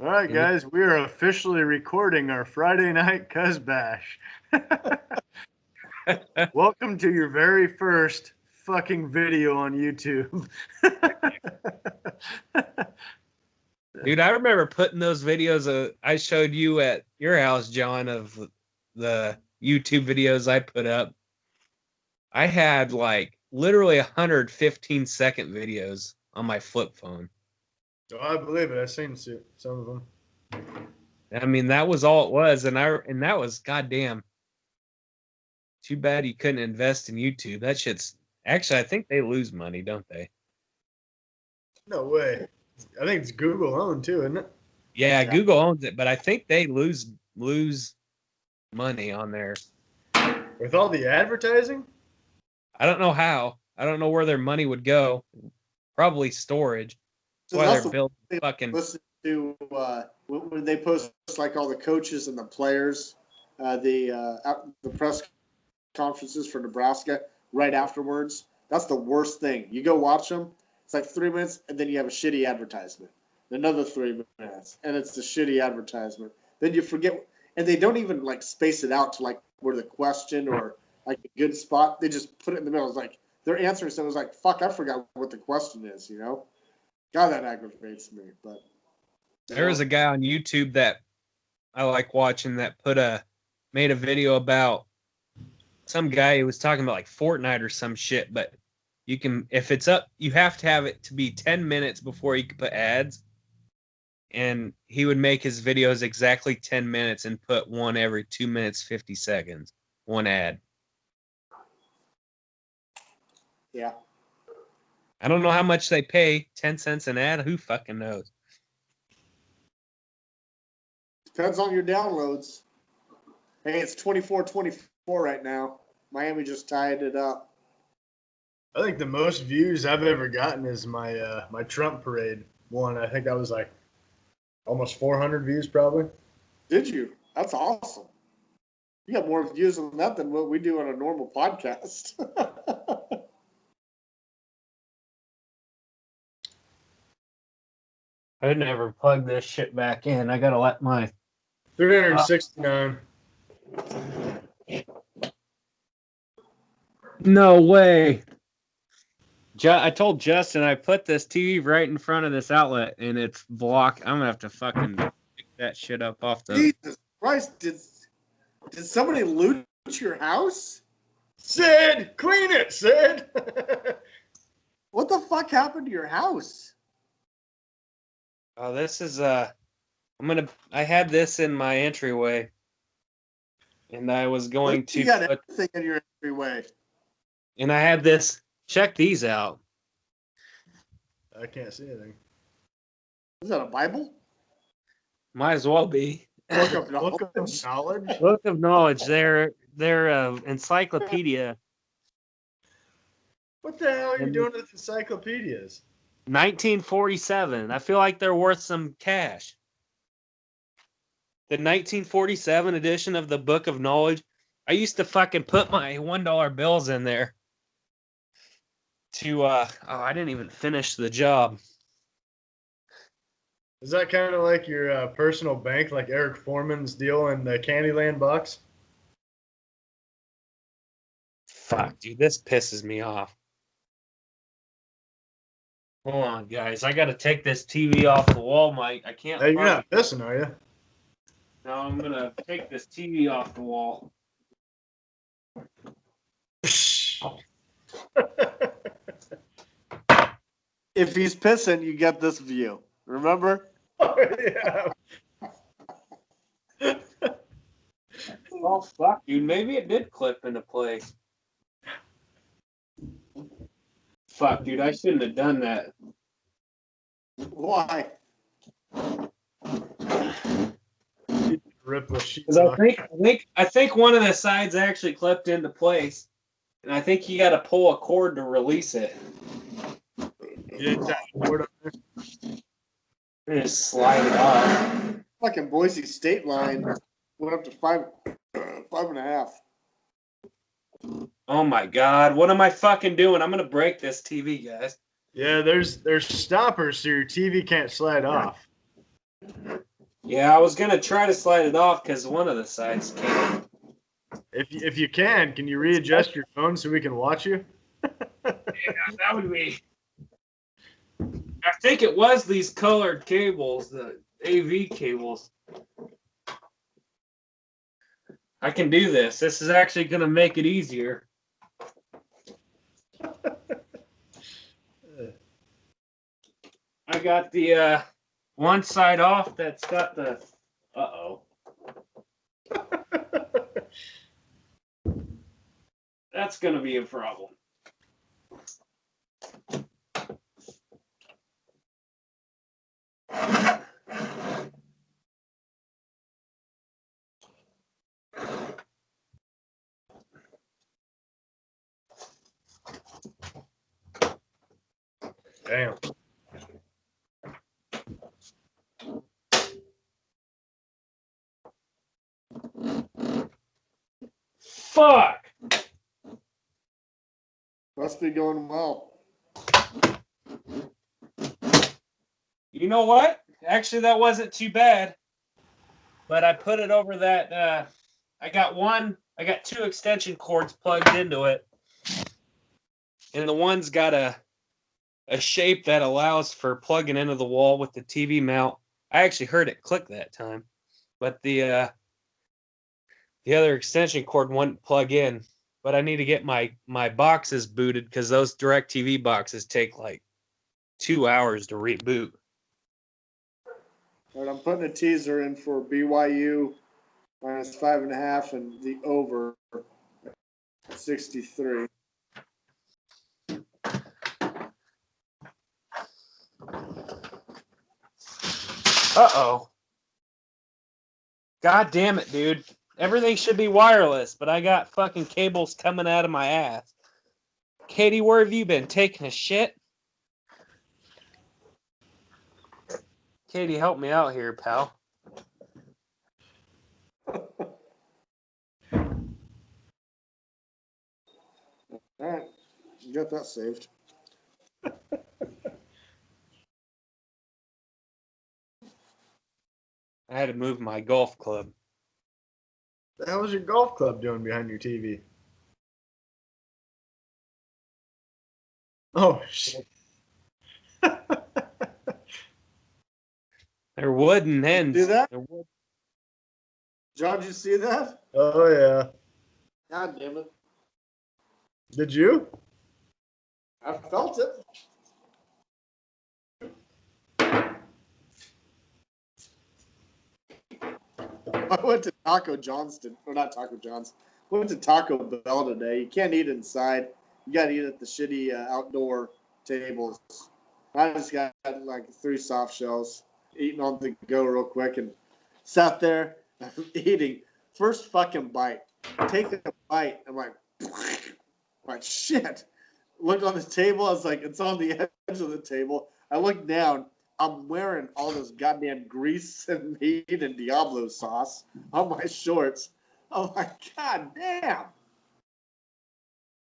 All right, guys, we are officially recording our Friday night Cuz Bash. Welcome to your very first fucking video on YouTube. Dude, I remember putting those videos I showed you at your house, John, of the YouTube videos I put up. I had like literally 115-second videos on my flip phone. Oh, I believe it. I've seen some of them. I mean, that was all it was, and that was goddamn. Too bad you couldn't invest in YouTube. That shit's actually, I think they lose money, don't they? No way. I think it's Google owned too, isn't it? Yeah, Google owns it, but I think they lose money on there. With all the advertising? I don't know how. I don't know where their money would go. Probably storage. So That's why that's they're building fucking. Listen to when they post like all the coaches and the players, the press conferences for Nebraska right afterwards. That's the worst thing. You go watch them. It's like 3 minutes, and then you have a shitty advertisement. Another 3 minutes, and it's the shitty advertisement. Then you forget, and they don't even like space it out to like where the question or like a good spot. They just put it in the middle. It's like they're answering something. It's like, fuck, I forgot what the question is. You know, God, that aggravates me. But there was a guy on YouTube that I like watching that made a video about some guy who was talking about like Fortnite or some shit, but you can, if it's up, you have to have it to be 10 minutes before you can put ads. And he would make his videos exactly 10 minutes and put one every 2 minutes, 50 seconds, one ad. Yeah. I don't know how much they pay. 10 cents an ad? Who fucking knows? Depends on your downloads. Hey, it's 24-24 right now. Miami just tied it up. I think the most views I've ever gotten is my my Trump parade one. I think that was like almost 400 views probably. Did you? That's awesome. You got more views on that than what we do on a normal podcast. I never plug this shit back in. I gotta let my 369. No way. I told Justin I put this TV right in front of this outlet and it's blocked. I'm gonna have to fucking pick that shit up off the. Jesus Christ! Did somebody loot your house? Sid, clean it, Sid. What the fuck happened to your house? Oh, this is I had this in my entryway, and I was going to. You got everything in your entryway. And I had this. Check these out. I can't see anything. Is that a Bible? Might as well be. Book of knowledge. Book of knowledge. They're encyclopedia. What the hell are you doing with encyclopedias? 1947. I feel like they're worth some cash. The 1947 edition of the Book of Knowledge. I used to fucking put my $1 bills in there. I didn't even finish the job. Is that kind of like your personal bank, like Eric Foreman's deal in the Candyland box? Fuck, dude, this pisses me off. Hold on, guys. I gotta take this TV off the wall, Mike. I can't. Hey, you're not pissing, are you? No, I'm gonna take this TV off the wall. If he's pissing, you get this view. Remember? Oh, yeah. Oh, fuck, dude. Maybe it did clip into place. Fuck, dude. I shouldn't have done that. Why? Rip with sheet. I think one of the sides actually clipped into place, and I think you got to pull a cord to release it. You didn't tie the cord up there? Just slide it off. Fucking Boise State line went up to 5.5. Oh my god, what am I fucking doing? I'm gonna break this TV, guys. Yeah, there's stoppers so your TV can't slide off. Yeah, I was gonna try to slide it off because one of the sides came. If you can you readjust your phone so we can watch you? That would be. I think it was these colored cables, the AV cables. I can do this. This is actually gonna make it easier. I got the one side off that's got the. Uh-oh. That's gonna be a problem. Damn. Fuck! Must be going well. You know what? Actually, that wasn't too bad. But I put it over that. I got two extension cords plugged into it. And the one's got a shape that allows for plugging into the wall with the TV mount. I actually heard it click that time. But the other extension cord wouldn't plug in. But I need to get my boxes booted because those DirecTV boxes take like 2 hours to reboot. All right, I'm putting a teaser in for BYU minus 5.5 and the over 63. Uh-oh. God damn it, dude. Everything should be wireless, but I got fucking cables coming out of my ass. Katie, where have you been? Taking a shit? Katie, help me out here, pal. All right, you got that saved. I had to move my golf club. The hell is your golf club doing behind your TV? Oh shit. They're wooden ends. See that? John, did you see that? Oh yeah. God damn it. Did you? I felt it. I went to Taco Johnston, or not Taco John's. Went to Taco Bell today. You can't eat inside. You got to eat at the shitty outdoor tables. I just got like 3 soft shells, eating on the go real quick, and sat there eating. First fucking bite. Take a bite. I'm like shit. Looked on the table. I was like, it's on the edge of the table. I looked down. I'm wearing all this goddamn grease and meat and Diablo sauce on my shorts. I'm like, God damn.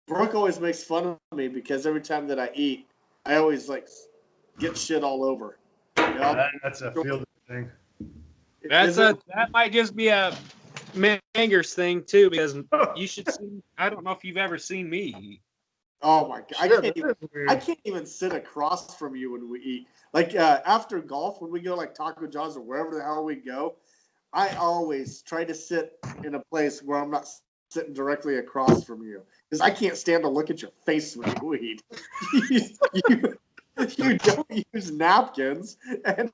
Brooke always makes fun of me because every time that I eat, I always like get shit all over. You know? That's a field thing. That might just be a Mangers thing too, because you should see. I don't know if you've ever seen me eat. Oh my god! Shit, I can't even sit across from you when we eat. Like after golf, when we go like Taco John's or wherever the hell we go, I always try to sit in a place where I'm not sitting directly across from you because I can't stand to look at your face when you eat. you don't use napkins, and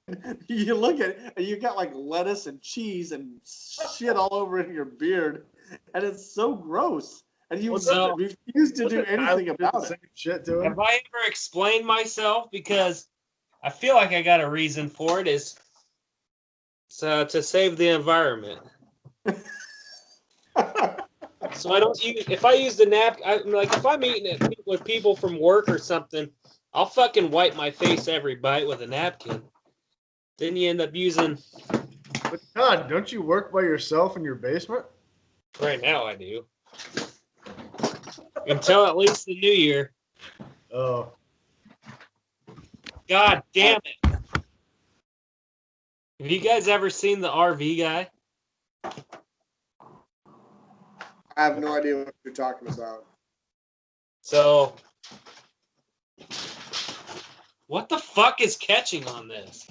you look at it, and you got like lettuce and cheese and shit all over in your beard, and it's so gross. And you refuse to do anything about it. Shit to him. Have I ever explained myself? Because I feel like I got a reason for it. Is to save the environment. So I don't use. If I use the napkin, like if I'm eating it with people from work or something, I'll fucking wipe my face every bite with a napkin. Then you end up using. But Todd, don't you work by yourself in your basement? Right now, I do. Until at least the new year. Oh. God damn it. Have you guys ever seen the RV guy? I have no idea what you're talking about. So, what the fuck is catching on this?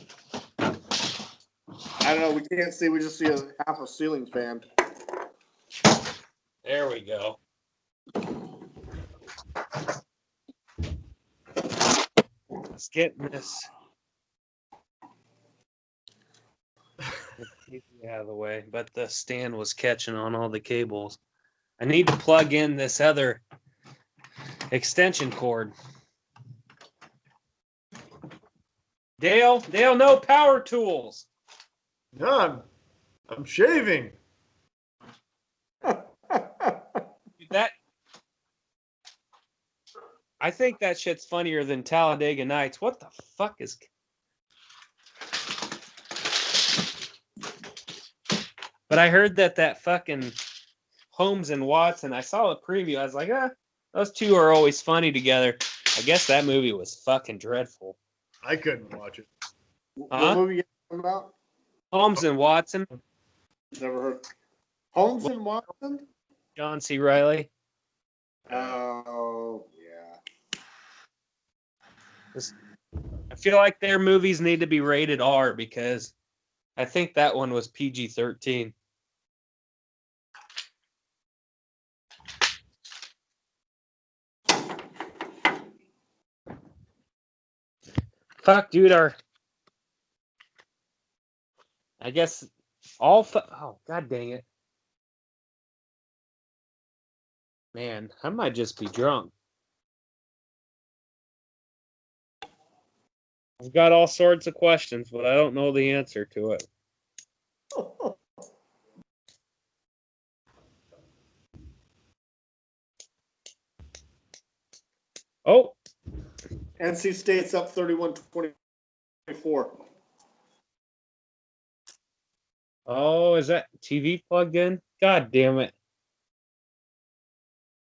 I don't know. We can't see. We just see half a ceiling fan. There we go. Let's get this out of the way. But the stand was catching on all the cables. I need to plug in this other extension cord. Dale, no power tools. No, I'm shaving. That I think that shit's funnier than Talladega Nights. What the fuck is? But I heard that fucking Holmes and Watson. I saw a preview. I was like, those two are always funny together. I guess that movie was fucking dreadful. I couldn't watch it. What movie are you talking about? Holmes and Watson. Never heard. Holmes and Watson? John C. Reilly. Oh, yeah. I feel like their movies need to be rated R because I think that one was PG-13. Fuck, dude, I guess oh, god dang it. Man, I might just be drunk. I've got all sorts of questions, but I don't know the answer to it. Oh. NC State's up 31-24. Oh, is that TV plugged in? God damn it.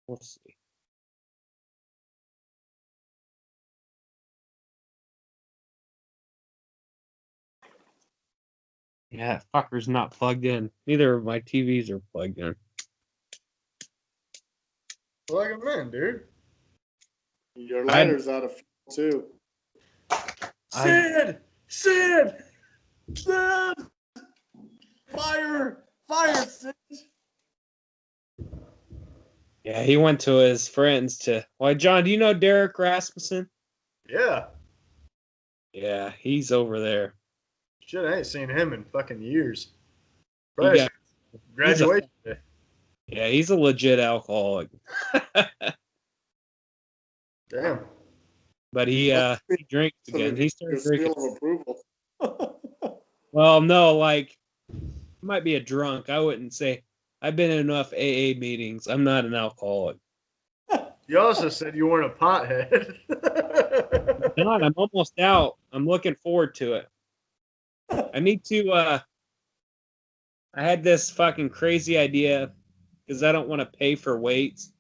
Let's see. Yeah, that fucker's not plugged in. Neither of my TVs are plugged in. Plug him in, dude. Your lighter's out of fuel, too. Sid! Fire, Sid! Yeah, he went to his friends to... Why, John, do you know Derek Rasmussen? Yeah. Yeah, he's over there. Shit, I ain't seen him in fucking years. Probably graduation day. Yeah, he's a legit alcoholic. Damn. But he drinks again. He started drinking. Seal of approval. Well, no, like, he might be a drunk. I wouldn't say. I've been in enough AA meetings. I'm not an alcoholic. You also said you weren't a pothead. God, I'm almost out. I'm looking forward to it. I need to. I had this fucking crazy idea because I don't want to pay for weights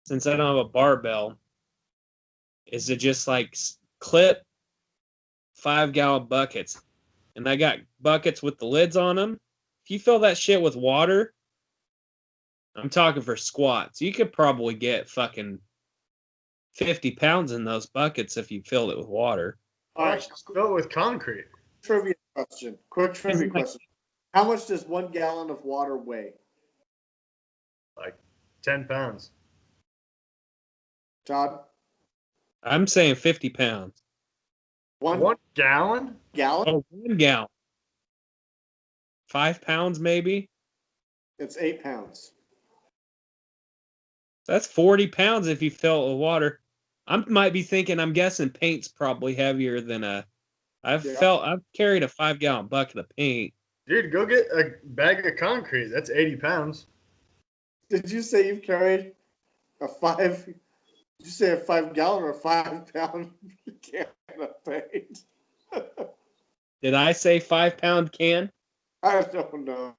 since I don't have a barbell. Is to just like clip 5-gallon buckets, and I got buckets with the lids on them. If you fill that shit with water, I'm talking for squats. You could probably get fucking 50 pounds in those buckets if you filled it with water. All right. Fill it with concrete. Quick trivia question. How much does 1 gallon of water weigh? Like 10 pounds. Todd? I'm saying 50 pounds. One gallon? Gallon? Oh, 1 gallon. 5 pounds, maybe? It's 8 pounds. That's 40 pounds if you fill it with water. I might be thinking, I'm guessing paint's probably heavier than I've carried a 5-gallon bucket of paint. Dude, go get a bag of concrete. That's 80 pounds. Did you say you've carried a 5-gallon or a 5-pound can of paint? Did I say 5-pound can? I don't know.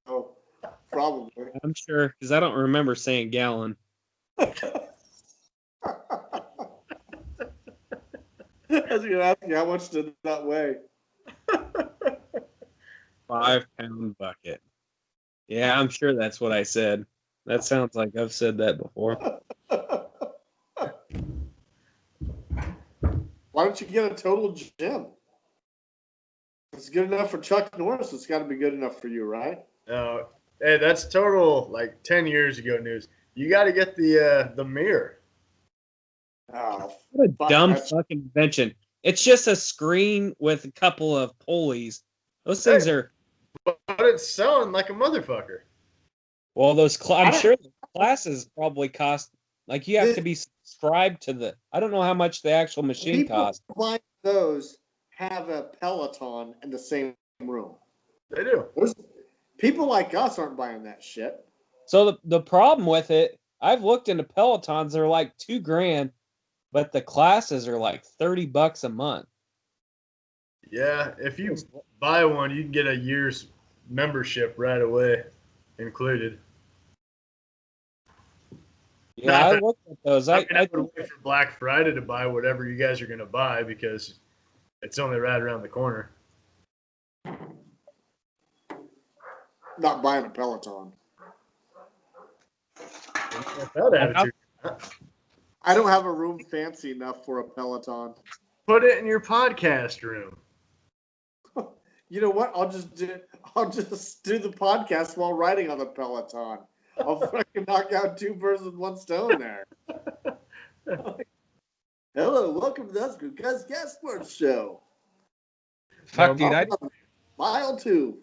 Probably. I'm sure, because I don't remember saying gallon. I was going to ask you, how much did that weigh? 5-pound bucket. Yeah, I'm sure that's what I said. That sounds like I've said that before. Why don't you get a total gym? It's good enough for Chuck Norris. It's got to be good enough for you, right? Hey, that's total like 10 years ago news. You got to get the mirror. Oh, What a dumb fucking invention. It's just a screen with a couple of pulleys. Those things are. But it's selling like a motherfucker. Well, I'm sure the classes probably cost, like you have to be subscribed to the. I don't know how much the actual machine costs. People like those have a Peloton in the same room. They do. People like us aren't buying that shit. So the problem with it, I've looked into Pelotons. They're like $2,000, but the classes are like $30 a month. Yeah, if you buy one, you can get a year's membership right away included. Yeah, I looked at those. I would wait for Black Friday to buy whatever you guys are going to buy because it's only right around the corner. Not buying a Peloton. That attitude. I don't have a room fancy enough for a Peloton. Put it in your podcast room. You know what? I'll just do the podcast while riding on the Peloton. I'll fucking knock out 2 birds with 1 stone there. Hello, welcome to the Husker Gus Gas Sports Show. Fuck, dude, Mile 2.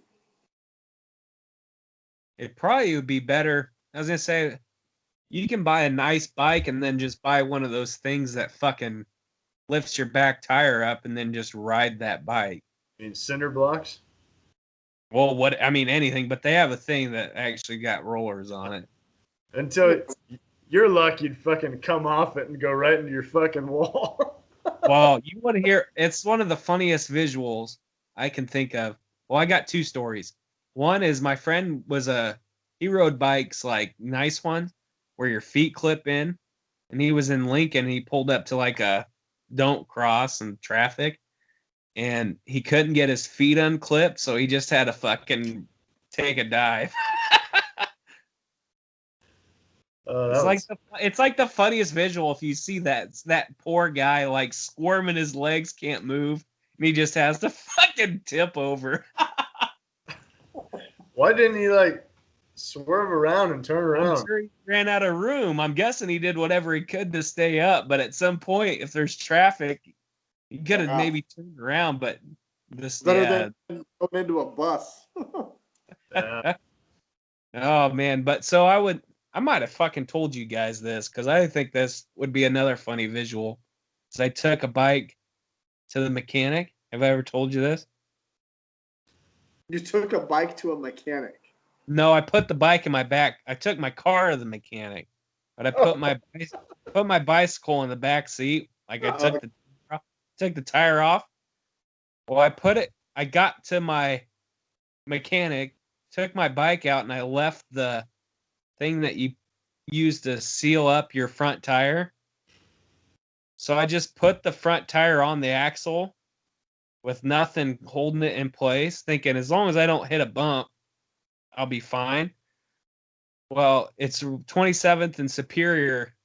It probably would be better. I was gonna say, you can buy a nice bike and then just buy one of those things that fucking lifts your back tire up and then just ride that bike. I mean, cinder blocks? Well, anything, but they have a thing that actually got rollers on it. Until you're lucky, you'd fucking come off it and go right into your fucking wall. Well, you want to hear, it's one of the funniest visuals I can think of. Well, I got 2 stories. One is my friend he rode bikes, like nice ones, where your feet clip in. And he was in Lincoln. He pulled up to like a don't cross in traffic. And he couldn't get his feet unclipped, so he just had to fucking take a dive. It's like the funniest visual if you see that poor guy like squirming, his legs can't move, and he just has to fucking tip over. Why didn't he like swerve around and turn around? I'm sure he ran out of room. I'm guessing he did whatever he could to stay up, but at some point, if there's traffic, he could have maybe turned around, but this better than going into a bus. Oh man, but so I might have fucking told you guys this because I think this would be another funny visual. So I took a bike to the mechanic. Have I ever told you this? You took a bike to a mechanic? No, I put the bike in my back. I took my car to the mechanic, but I put my bicycle in the back seat. Like I took the tire off. Well, I got to my mechanic, took my bike out, and I left the thing that you use to seal up your front tire. So I just put the front tire on the axle with nothing holding it in place, thinking as long as I don't hit a bump, I'll be fine. Well, it's 27th and Superior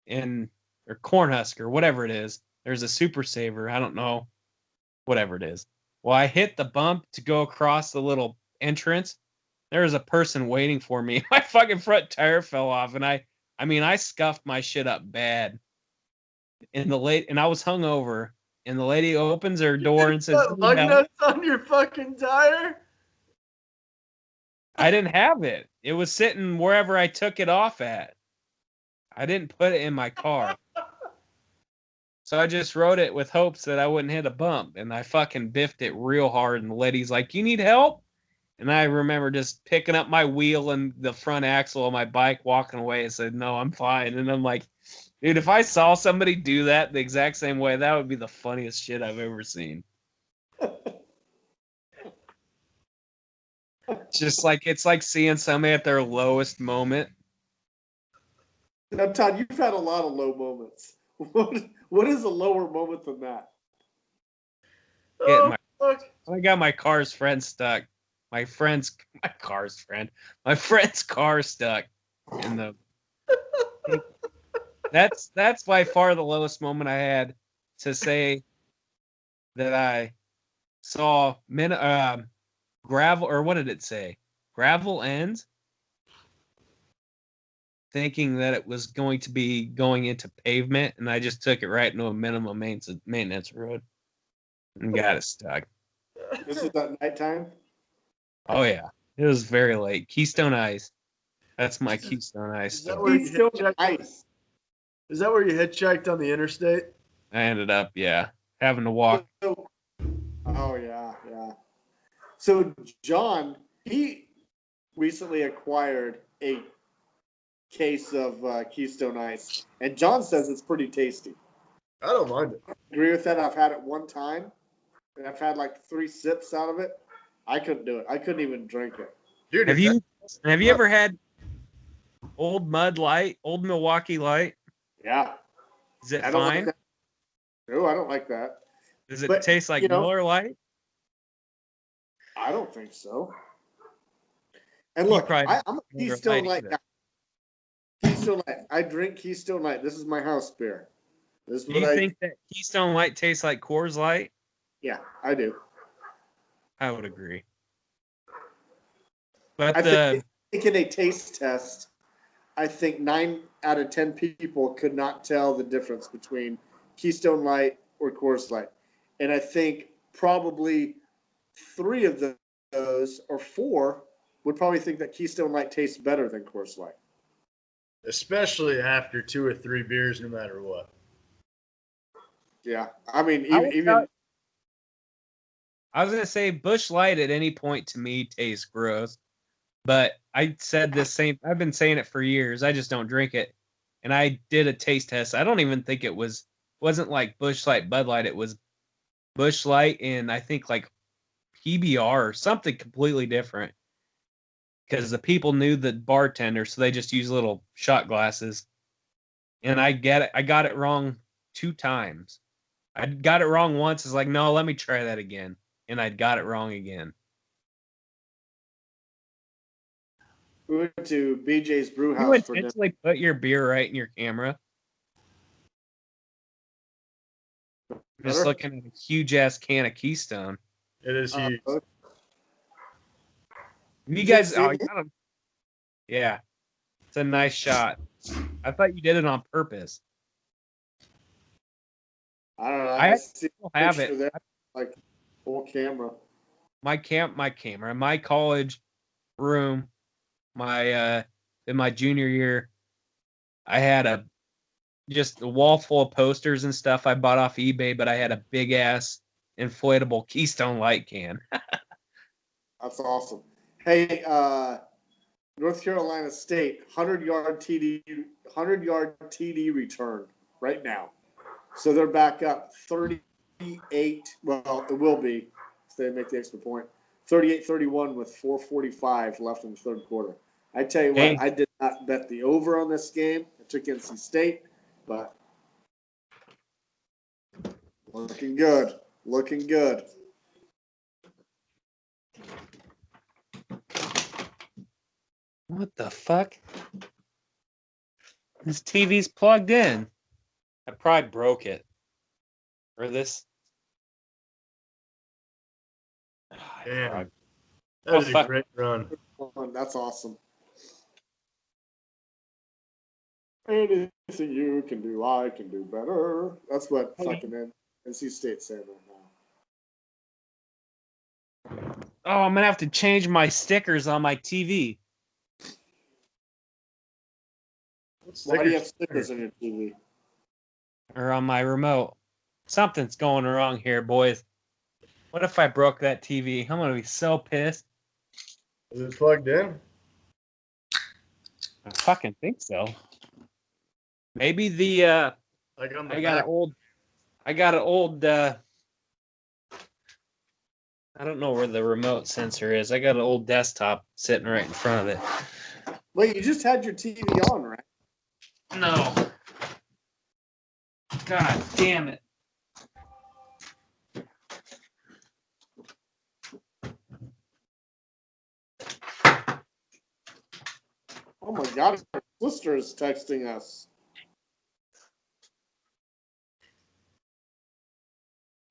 or Cornhusker, whatever it is. There's a Super Saver. I don't know. Whatever it is. Well, I hit the bump to go across the little entrance. There was a person waiting for me. My fucking front tire fell off, and I scuffed my shit up bad. And I was hungover, and the lady opens her door and says, "Lug nuts on your fucking tire?" I didn't have it. It was sitting wherever I took it off at. I didn't put it in my car. So I just rode it with hopes that I wouldn't hit a bump, and I fucking biffed it real hard, and the lady's like, "You need help?" And I remember just picking up my wheel and the front axle of my bike, walking away, and said, "No, I'm fine." And I'm like, dude, if I saw somebody do that the exact same way, that would be the funniest shit I've ever seen. It's like seeing somebody at their lowest moment. Now, Todd, you've had a lot of low moments. What is a lower moment than that? I got my car's friend stuck. my friend's car stuck in the. That's by far the lowest moment I had to say that I saw gravel, or what did it say? Gravel ends, thinking that it was going to be going into pavement, and I just took it right into a minimum maintenance road and got it stuck. This is at nighttime? Oh, yeah. It was very late. Keystone Ice. That's my Keystone Ice Is that story. where you Keystone hitchhiked? Ice. Is that where you hitchhiked on the interstate? I ended up, having to walk. Oh, yeah. So, John, he recently acquired a case of Keystone Ice, and John says it's pretty tasty. I don't mind it. Agree with that. I've had it one time, and I've had like 3 sips out of it. I couldn't do it. I couldn't even drink it. Dude, Have you ever had Old Milwaukee Light? Yeah. Is it I don't fine? like that. No, I don't like that. Does it But, taste like you know, Miller Lite? I don't think so. And You look, probably I'm a Miller Keystone Lite Light either. guy. Keystone Light. I drink Keystone Light. This is my house beer. This is Do what you think that Keystone Light tastes like Coors Light? Yeah, I do. I would agree. But I think in a taste test, I think 9 out of 10 people could not tell the difference between Keystone Light or Coors Light. And I think probably 3 of those or 4 would probably think that Keystone Light tastes better than Coors Light. especially after 2 or 3 beers, no matter what. Yeah, I mean, I was gonna say Busch Light at any point to me tastes gross, but I said this same. I've been saying it for years. I just don't drink it, and I did a taste test. I don't even think it wasn't like Busch Light, Bud Light. It was Busch Light, and I think like PBR or something completely different. Because the people knew the bartender, so they just used little shot glasses. And I get it. I got it wrong 2 times. I got it wrong once. It's like, no, let me try that again. And I got it wrong again. we went to BJ's Brew You House for dinner. intentionally put your beer right in your camera. Just Better? looking at a huge ass can of Keystone. It is huge. You Did guys, you see me? yeah, it's a nice shot. I thought you did it on purpose. I don't know. I see still a have picture it. there, like full camera. My camera, my college room, in my junior year, I had just a wall full of posters and stuff I bought off eBay, but I had a big ass inflatable Keystone Light can. That's awesome. Hey, North Carolina State 100-yard TD return right now. So they're back up 38. Well, it will be if they make the extra point. 38-31 with 4:45 left in the third quarter. I tell you Hey. what, I did not bet the over on this game. I took NC State, but looking good. Looking good. What the fuck? This TV's plugged in. I probably broke it. Or this. Damn. That was a great run. That's awesome. Anything you can do, I can do better. That's what fucking NC State's saying right now. Oh, I'm gonna have to change my stickers on my TV. Why do you have stickers on your TV? Or on my remote. Something's going wrong here, boys. What if I broke that TV? I'm gonna be so pissed. Is it plugged in? I fucking think so. Maybe the Like on the I got an old I don't know where the remote sensor is. I got an old desktop sitting right in front of it. Wait, you just had your TV on, right? No. God damn it. my God, our sister is texting us.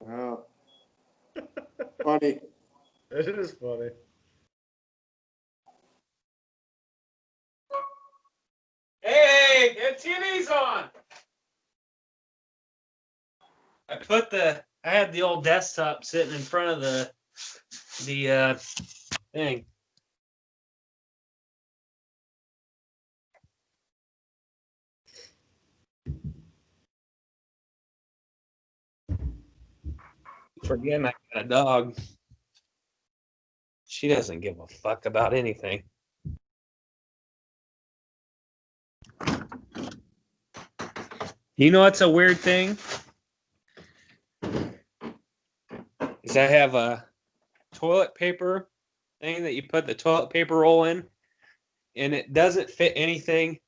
Oh. Funny. It is funny. Hey, the TV's on. I had the old desktop sitting in front of the thing. Forgetting I got a dog. She doesn't give a fuck about anything. You know what's a weird thing? Is I have a toilet paper thing that you put the toilet paper roll in, and it doesn't fit anything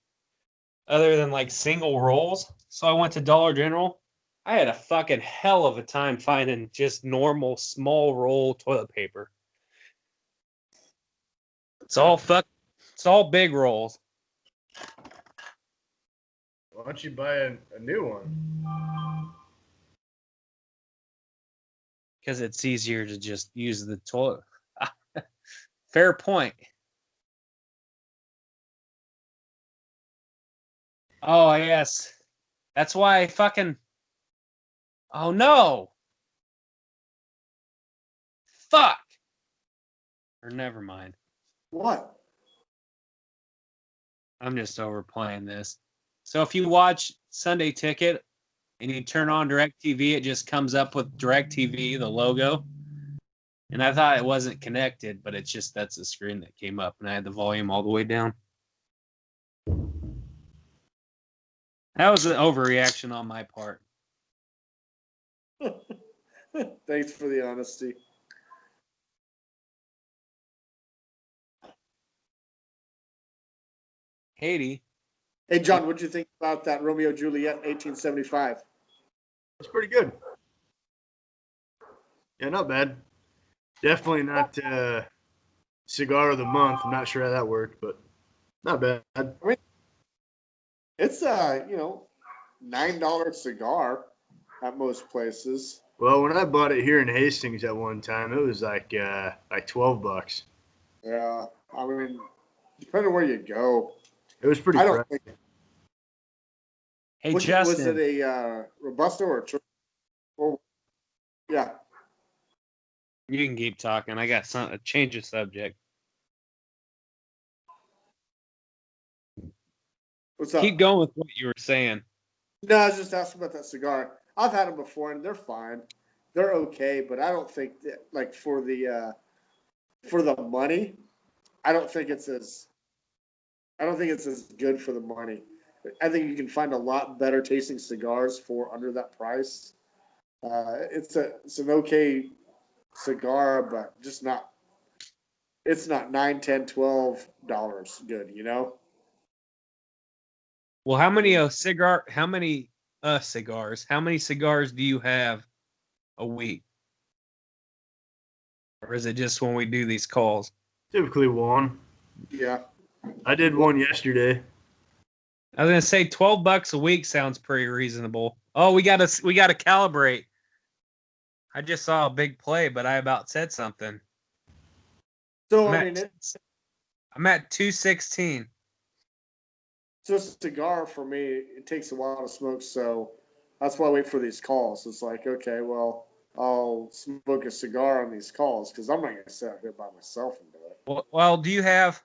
other than like single rolls. So I went to Dollar General. I had a fucking hell of a time finding just normal small roll toilet paper. It's all big rolls. Why don't you buy a new one? Because it's easier to just use the toilet. Fair point. Oh, yes. That's why I fucking... Oh, no. Fuck. Or never mind. What? I'm just overplaying this. So if you watch Sunday Ticket and you turn on DirecTV, it just comes up with DirecTV, the logo. And I thought it wasn't connected, but it's just that's the screen that came up, and I had the volume all the way down. That was an overreaction on my part. Thanks for the honesty. Haiti. Hey, John, what'd you think about that Romeo Juliet 1875? It's pretty good. Yeah, not bad. Definitely not cigar of the month. I'm not sure how that worked, but not bad. I mean, it's a $9 cigar at most places. Well, when I bought it here in Hastings at one time, it was like $12. Yeah, I mean, depending on where you go, It was pretty. I don't think. Hey, Was Justin. it a Robusto or a? Oh, yeah. You can keep talking. I got a change of subject. What's up? Keep going with what you were saying. No, I was just asking about that cigar. I've had them before, and they're fine. They're okay, but I don't think that, like, for the money, I don't think it's as good for the money. I think you can find a lot better tasting cigars for under that price. It's an okay cigar, but just not. It's not $9, $10, $12 good, you know. Well, how many cigars? How many cigars do you have a week? Or is it just when we do these calls? Typically one. Yeah. I did one yesterday. I was gonna say $12 a week sounds pretty reasonable. Oh, we gotta calibrate. I just saw a big play, but I about said something. So I'm at 216. So a cigar for me, it takes a while to smoke, so that's why I wait for these calls. It's like, okay, well, I'll smoke a cigar on these calls because I'm not going to sit out here by myself and do it. Well, do you have?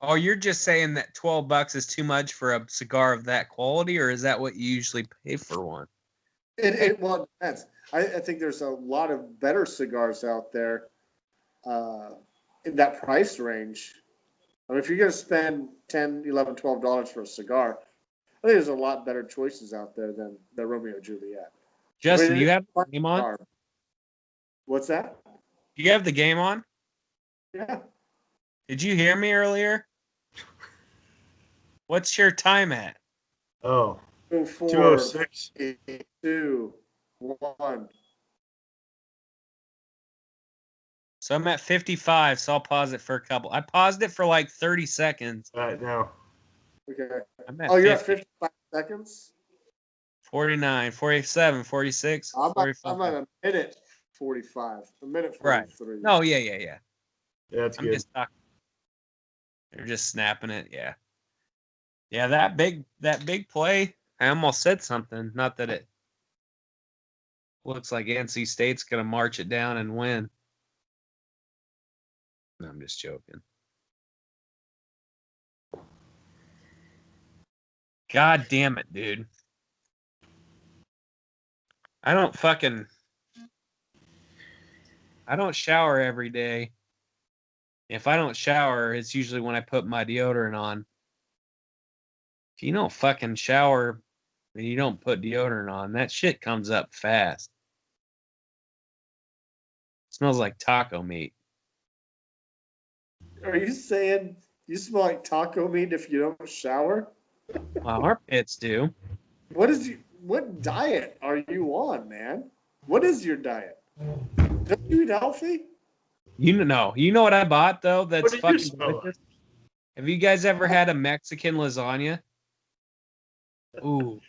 Oh, you're just saying that $12 is too much for a cigar of that quality, or is that what you usually pay for one? It depends. I think there's a lot of better cigars out there in that price range. I mean, if you're going to spend $10, $11, $12 for a cigar, I think there's a lot better choices out there than the Romeo Juliet. Justin, do you have the game on? What's that? Do you have the game on? Yeah. Did you hear me earlier? What's your time at? Oh. 206. 2, 1. So I'm at 55, so I'll pause it for a couple. I paused it for like 30 seconds. All right, now. Okay. I'm at You're 50, at 55 seconds? 49, 47, 46, I'm 45. at a minute 45. A minute Right. 43. No, yeah. Yeah, that's I'm good. just talking. They're just snapping it. Yeah. Yeah, that big play, I almost said something. Not that it looks like NC State's going to march it down and win. No, I'm just joking. God damn it, dude. I don't shower every day. If I don't shower, it's usually when I put my deodorant on. If you don't fucking shower and you don't put deodorant on, that shit comes up fast. It smells like taco meat. Are you saying you smell like taco meat if you don't shower? Well, armpits do. What diet are you on, man? What is your diet? Don't you eat healthy? You know what I bought though? What That's do you fucking smell like? delicious. Have you guys ever had a Mexican lasagna? Ooh,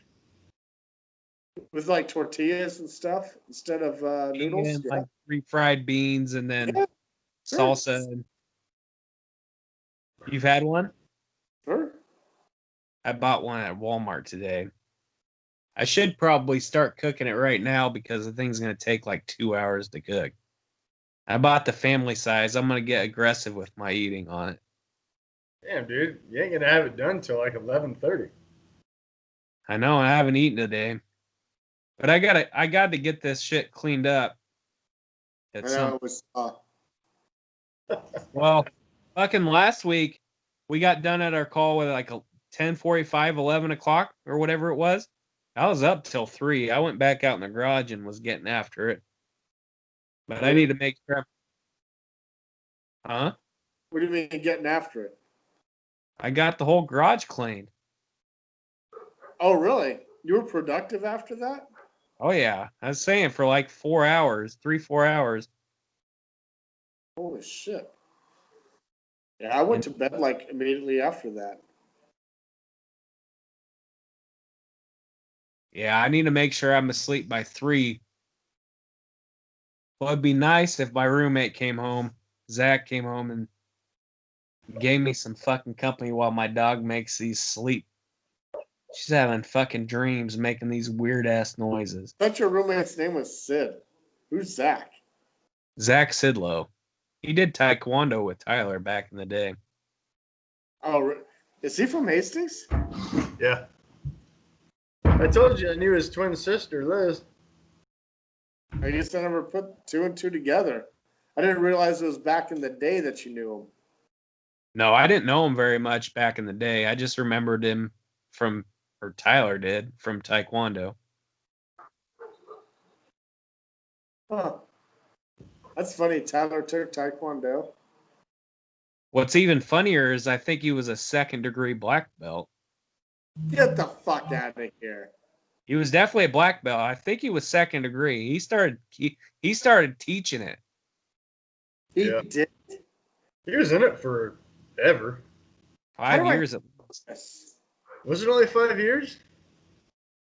With like tortillas and stuff instead of noodles? and Yeah. like refried beans and then Yeah, sure. salsa. You've had one? Sure. I bought one at Walmart today. I should probably start cooking it right now because the thing's gonna take like 2 hours to cook. I bought the family size. I'm gonna get aggressive with my eating on it. Damn, dude, you ain't gonna have it done till like 11:30. I know I haven't eaten today, but I got to get this shit cleaned up. I At know some it was. well, fucking last week we got done at our call with like a 10:45, 11 o'clock or whatever it was. I was up till 3. I went back out in the garage and was getting after it. But I need to make sure. Huh? What do you mean getting after it? I got the whole garage cleaned. Oh, really? You were productive after that? Oh yeah, I was saying for like 4 hours, 3-4 hours. Holy shit. Yeah, I went to bed like immediately after that. Yeah, I need to make sure I'm asleep by 3. Well, it'd be nice if my roommate came home, Zach came home and gave me some fucking company while my dog makes these sleep. She's having fucking dreams making these weird ass noises. I thought your roommate's name was Sid. Who's Zach? Zach Sidlow. He did taekwondo with Tyler back in the day. Oh, is he from Hastings? Yeah. I told you I knew his twin sister, Liz. I guess I never put 2 and 2 together. I didn't realize it was back in the day that you knew him. No, I didn't know him very much back in the day. I just remembered him from, or Tyler did, from taekwondo. Huh. That's funny. Tyler took Taekwondo. What's even funnier is I think he was a 2nd-degree black belt. Get the fuck out of here. He was definitely a black belt. I think he was 2nd-degree. He started teaching it. He Yeah. did. He was in it forever. 5 years at least. Yes. Was it only 5 years?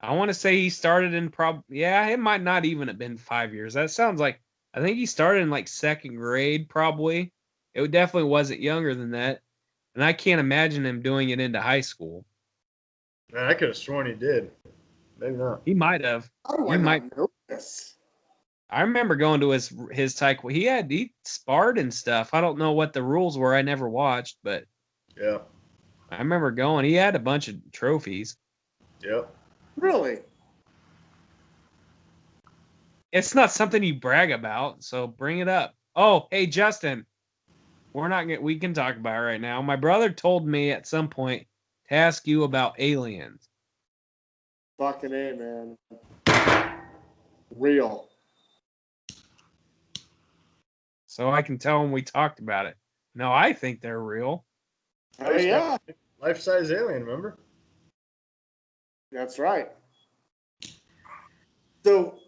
I want to say he started in it might not even have been 5 years. That sounds like, I think he started in like 2nd grade probably. It definitely wasn't younger than that. And I can't imagine him doing it into high school. Man, I could have sworn he did. Maybe not. He might have. How do I You not might. know this? I remember going to his taekwondo. He sparred and stuff. I don't know what the rules were. I never watched, but Yeah. I remember going. He had a bunch of trophies. Yep. Really? It's not something you brag about, so bring it up. Oh, hey Justin, we can talk about it right now. My brother told me at some point to ask you about aliens. Fucking A, man. Real. So I can tell him we talked about it. No, I think they're real. Oh, yeah. Life-size alien, remember? That's right. So,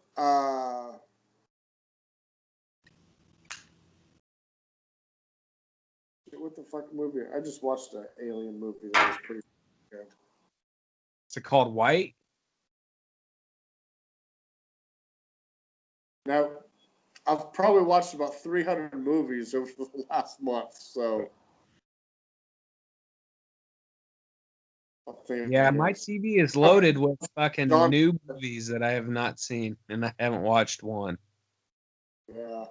what the fuck movie? I just watched an alien movie that was pretty good. Is it called White? Now, I've probably watched about 300 movies over the last month, so. Yeah, my TV is loaded with fucking new movies that I have not seen, and I haven't watched one. Yeah.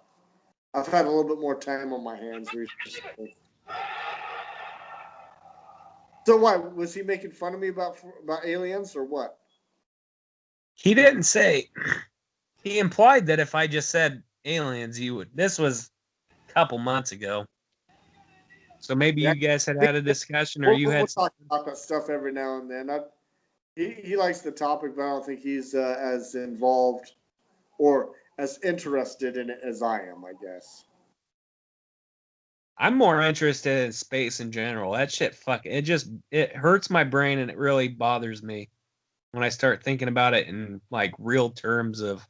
I've had a little bit more time on my hands recently. So what? Was he making fun of me about aliens or what? He didn't say. He implied that if I just said aliens, you would. This was a couple months ago. So maybe you guys had a discussion, or you had. We'll talk about that stuff every now and then. He likes the topic, but I don't think he's as involved or as interested in it as I am, I guess. I'm more interested in space in general. That shit, it hurts my brain, and it really bothers me when I start thinking about it in like real terms of.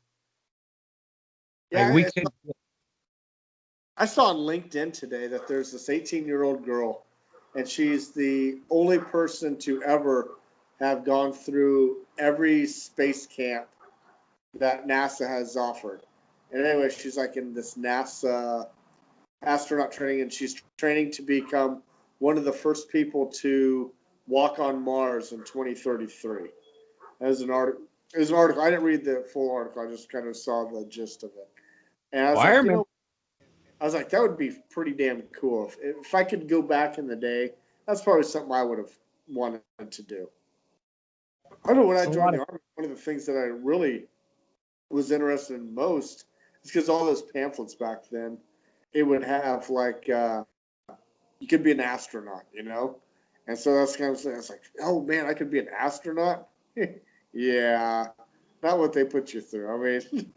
Yeah, like I saw on LinkedIn today that there's this 18-year-old girl, and she's the only person to ever have gone through every space camp that NASA has offered. And anyway, she's like in this NASA astronaut training, and she's training to become one of the first people to walk on Mars in 2033. As an article, I didn't read the full article. I just kind of saw the gist of it. And I was I was like, that would be pretty damn cool. If I could go back in the day, that's probably something I would have wanted to do. I remember when I joined the Army, one of the things that I really was interested in most is because all those pamphlets back then, it would have like, you could be an astronaut, you know? And so that's kind of saying, it's like, oh man, I could be an astronaut? Yeah, not what they put you through. I mean,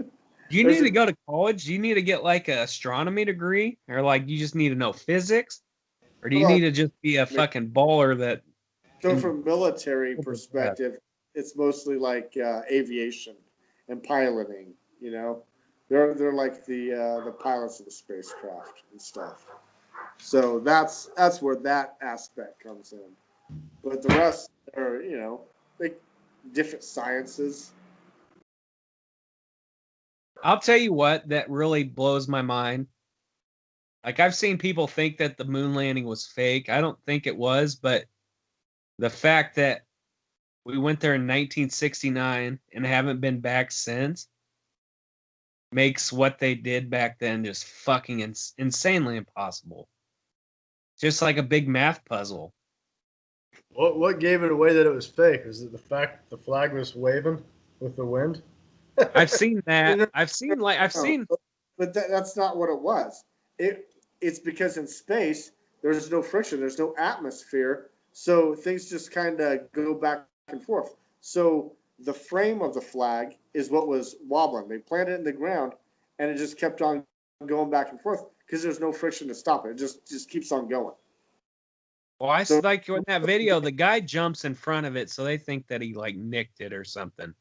do you need to go to college? Do you need to get like an astronomy degree? Or like you just need to know physics? Or do you need to just be a fucking baller that. So from military perspective, it's mostly like aviation and piloting, you know? They're like the pilots of the spacecraft and stuff. So that's where that aspect comes in. But the rest are, you know, like different sciences. I'll tell you what, that really blows my mind. Like I've seen people think that the moon landing was fake. I don't think it was, but the fact that we went there in 1969 and haven't been back since makes what they did back then just fucking insanely impossible. Just like a big math puzzle. What gave it away that it was fake? Was it the fact that the flag was waving with the wind? I've seen that. I've seen. But that's not what it was. It's because in space there's no friction, there's no atmosphere, so things just kind of go back and forth. So the frame of the flag is what was wobbling. They planted it in the ground, and it just kept on going back and forth because there's no friction to stop it. It just keeps on going. Well, I so, like in that video, the guy jumps in front of it, so they think that he like nicked it or something.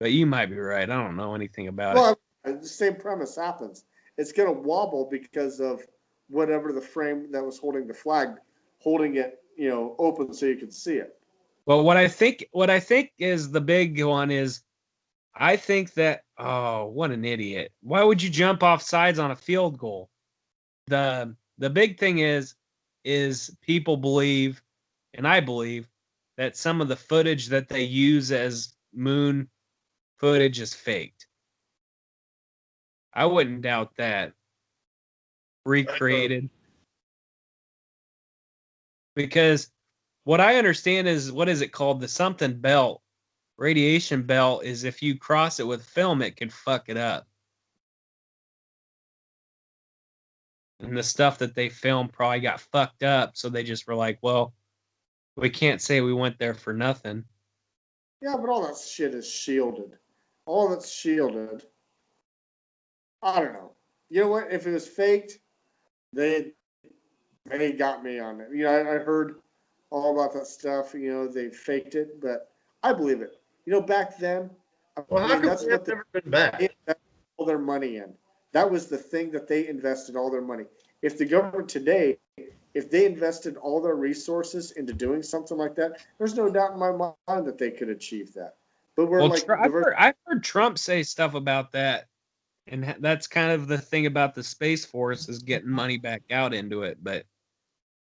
But you might be right. I don't know anything about it. The same premise happens. It's going to wobble because of whatever the frame that was holding the flag, holding it, you know, open so you can see it. Well, what I think is the big one is, I think that, oh, what an idiot! Why would you jump off sides on a field goal? The big thing is people believe, and I believe, that some of the footage that they use as moon footage is faked. I wouldn't doubt that. Recreated. Because what I understand is, what is it called? The something belt. Radiation belt is if you cross it with film, it can fuck it up. And the stuff that they filmed probably got fucked up, so they just were like, well, we can't say we went there for nothing. Yeah, but all that shit is shielded. All that's shielded. I don't know. You know what? If it was faked, they got me on it. You know, I heard all about that stuff. You know, they faked it, but I believe it. You know, back then, that's what they've never been back. They invested all their money in. That was the thing that they invested all their money. If the government today, if they invested all their resources into doing something like that, there's no doubt in my mind that they could achieve that. But we're Well, like, I've heard Trump say stuff about that, and that's kind of the thing about the Space Force is getting money back out into it. But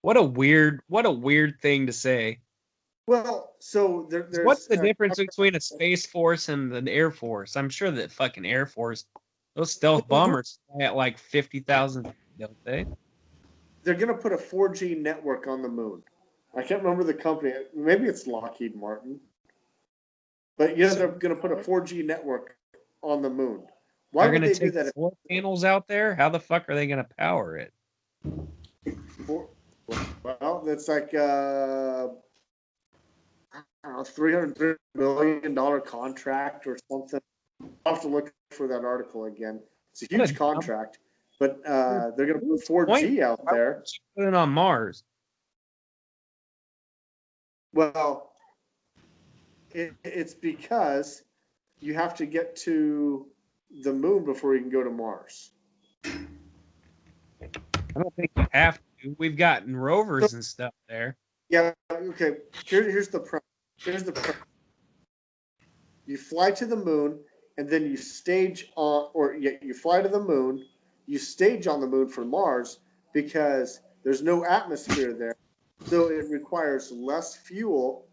what a weird thing to say. well, so there's What's the difference between a Space Force and an Air Force? I'm sure that fucking Air Force, those stealth bombers fly at like 50,000, don't they? they're going to put a 4G network on the moon. I can't remember the company. Maybe it's Lockheed Martin. But they're going to put a 4G network on the moon. Why would they do that? Solar panels out there? How the fuck are they going to power it? Well, it's like I don't know, $330 million contract or something. I'll have to look for that article again. It's a huge contract, but they're going to put 4G out there. Put it on Mars. Well, it's because you have to get to the moon before you can go to Mars. I don't think you have to. We've gotten rovers and stuff there. Yeah. Okay. Here's the premise. You fly to the moon, and then you stage on, or you fly to the moon. You stage on the moon for Mars because there's no atmosphere there, so it requires less fuel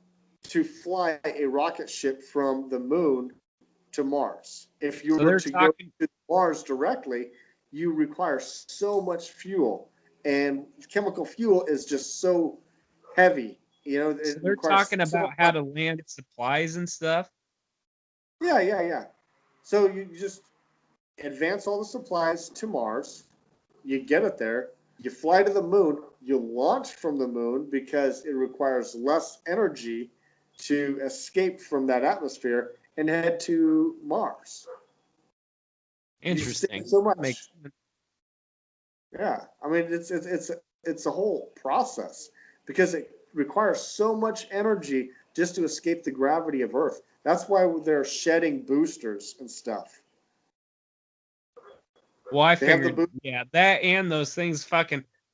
to fly a rocket ship from the moon to Mars. If you were to go to Mars directly, you require so much fuel, and chemical fuel is just so heavy. So they're talking about how to land supplies and stuff. Yeah. So you just advance all the supplies to Mars. You get it there. You fly to the moon. You launch from the moon because it requires less energy to escape from that atmosphere and head to Mars. Interesting. So much. Yeah, I mean it's a whole process because it requires so much energy just to escape the gravity of Earth. That's why they're shedding boosters and stuff. Well, I figured, that and those things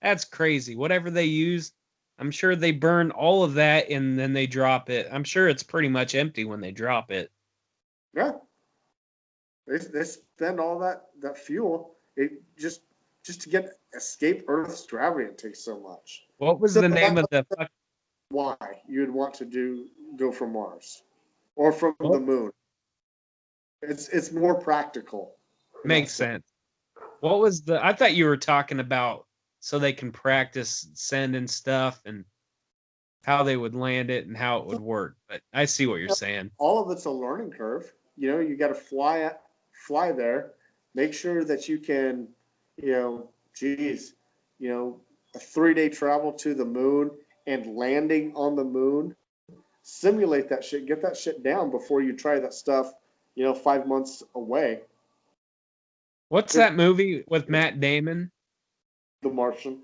that's crazy. Whatever they use, I'm sure they burn all of that and then they drop it. I'm sure it's pretty much empty when they drop it. Yeah. They spend all that fuel just to escape Earth's gravity. It takes so much. What was the name of the why you'd want to go from Mars or from the moon? It's more practical. Makes sense. What was I thought you were talking about so they can practice sending stuff and how they would land it and how it would work. But I see what you're saying. All of it's a learning curve. You got to fly there, make sure that you can, a 3-day travel to the moon and landing on the moon, simulate that shit, get that shit down before you try that stuff, 5 months away. What's that movie with Matt Damon? The Martian.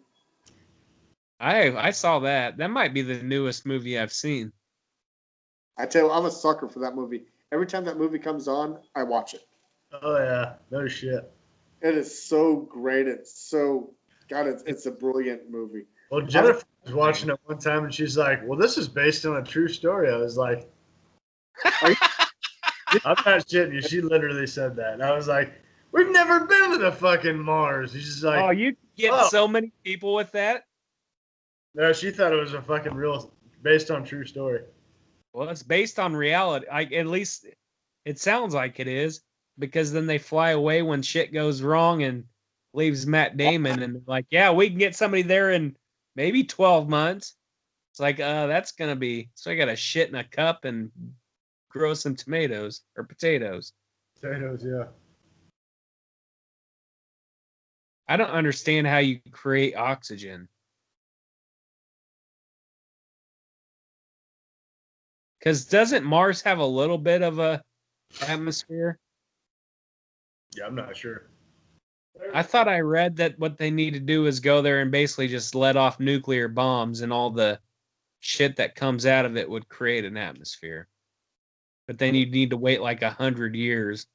I saw that. That might be the newest movie I've seen. I tell you, I'm a sucker for that movie. Every time that movie comes on, I watch it. Oh yeah, no shit. It is so great. It's a brilliant movie. Well, Jennifer was watching it one time and she's like, "Well, this is based on a true story." I was like, "I'm not shitting you." She literally said that, and I was like, "We've never been to the fucking Mars." She's like, "Oh, you get so many people with that." No, she thought it was a fucking real, based on true story. Well, it's based on reality. At least it sounds like it is, because then they fly away when shit goes wrong and leaves Matt Damon and like, yeah, we can get somebody there in maybe 12 months. It's like, that's gonna be. So I got to shit in a cup and grow some tomatoes or potatoes. Potatoes, yeah. I don't understand how you create oxygen. Because doesn't Mars have a little bit of a atmosphere? Yeah, I'm not sure. I thought I read that what they need to do is go there and basically just let off nuclear bombs and all the shit that comes out of it would create an atmosphere. But then you'd need to wait like 100 years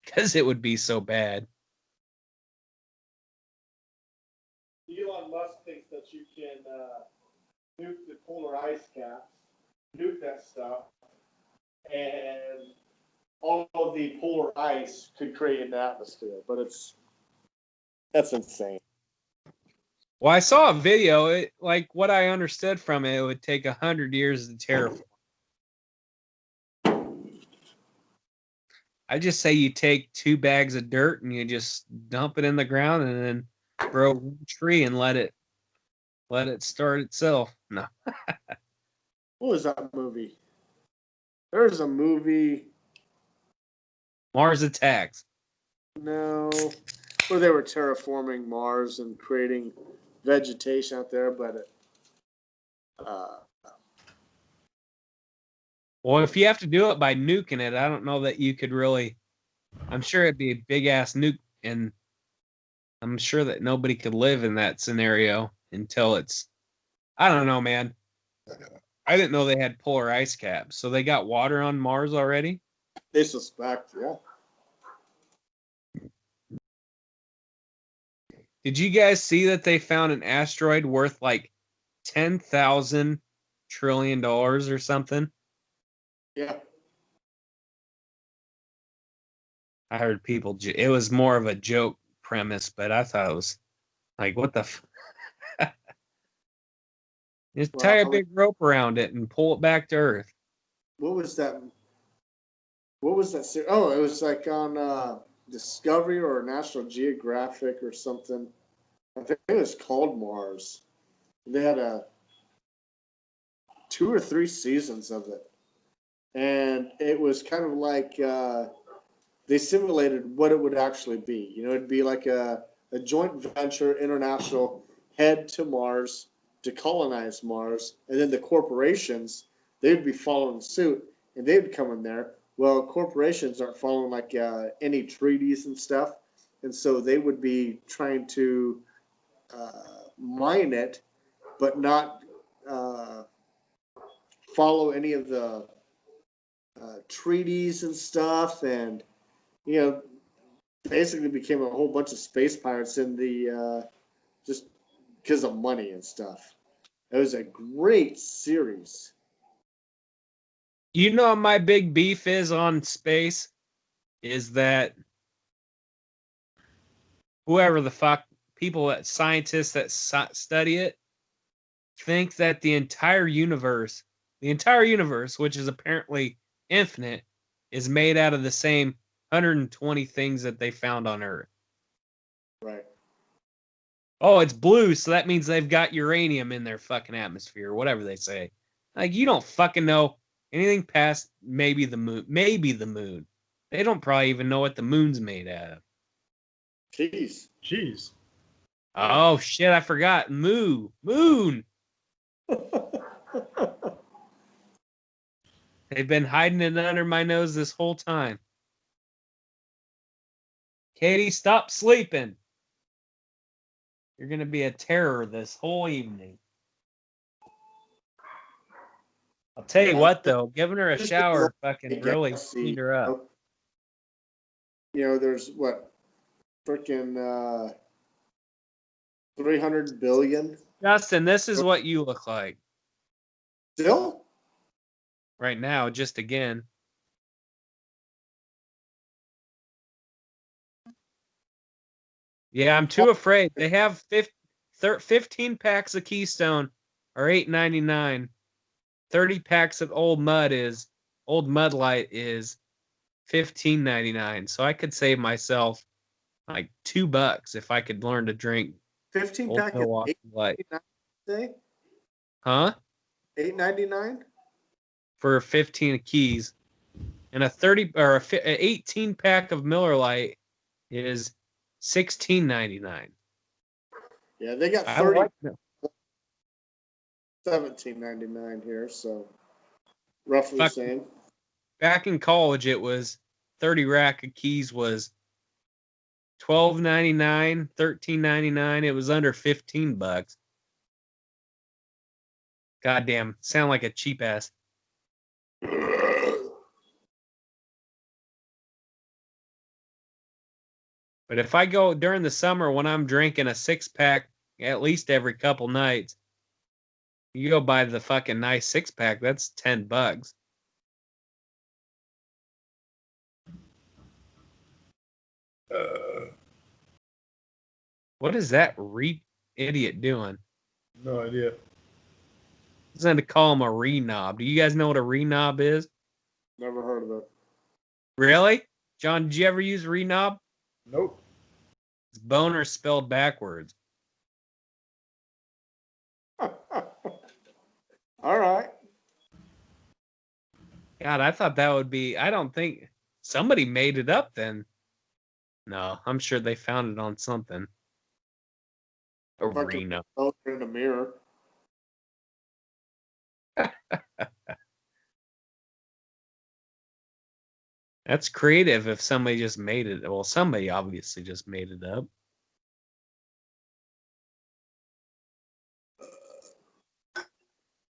because it would be so bad. Elon Musk thinks that you can nuke the polar ice caps, nuke that stuff, and all of the polar ice could create an atmosphere. But that's insane. Well, I saw a video. Like what I understood from it, it would take 100 years to terraform. I just say you take 2 bags of dirt and you just dump it in the ground and then grow a tree and let it start itself. No. What was that movie? There's a movie. Mars Attacks. No, where they were terraforming Mars and creating vegetation out there, but Well, if you have to do it by nuking it, I don't know that you could really. I'm sure it'd be a big ass nuke, and I'm sure that nobody could live in that scenario until it's. I don't know, man. I didn't know they had polar ice caps, so they got water on Mars already. they suspect, yeah. Did you guys see that they found an asteroid worth like $10,000 trillion or something? Yeah. I heard people. It was more of a joke premise, but I thought it was like, what the. Just tie a big rope around it and pull it back to Earth. What was that? What was that series? Oh, it was like on Discovery or National Geographic or something. I think it was called Mars. They had 2 or 3 seasons of it. And it was kind of like they simulated what it would actually be. You know, it'd be like a joint venture, international, head to Mars to colonize Mars. And then the corporations, they'd be following suit and they'd come in there. Well, corporations aren't following like any treaties and stuff. And so they would be trying to mine it, but not follow any of the treaties and stuff. And, you know, basically became a whole bunch of space pirates in the just because of money and stuff. It was a great series. You know, my big beef is on space is that whoever the fuck people that scientists that study it think that the entire universe, which is apparently infinite, is made out of the same 120 things that they found on Earth. Right. Oh, it's blue, so that means they've got uranium in their fucking atmosphere, or whatever they say. Like, you don't fucking know anything past maybe the moon. Maybe the moon. They don't probably even know what the moon's made out of. Jeez. Oh, shit, I forgot. Moon. They've been hiding it under my nose this whole time. Katie, stop sleeping. You're going to be a terror this whole evening. I'll tell you what, though, giving her a shower fucking really cleaned her up. You know, there's what? Freaking 300 billion. Justin, this is what you look like. Still? Right now, just again. Yeah, I'm too afraid. They have 15 packs of Keystone are $8.99. 30 packs of Old Mud Light is $15.99. So I could save myself like $2 if I could learn to drink 15 Old pack Milwaukee Light. Huh? $8.99 for 15 keys, and a 18 pack of Miller Lite is $16.99. Yeah, they got 30. $17.99 here, so roughly the same. Back in college, it was 30 rack of keys was $12.99, $13.99. It was under $15. Goddamn, sound like a cheap ass. But if I go during the summer when I'm drinking a 6-pack at least every couple nights. You go buy the fucking nice 6-pack, that's $10. What is that idiot doing? No idea. I was going to call him a re-knob. Do you guys know what a re-knob is? Never heard of it. Really? John, did you ever use re-knob? Nope. It's boner spelled backwards. All right. God, I thought that would be. I don't think somebody made it up then. No, I'm sure they found it on something. Arena. In the mirror. That's creative if somebody just made it. Well, somebody obviously just made it up.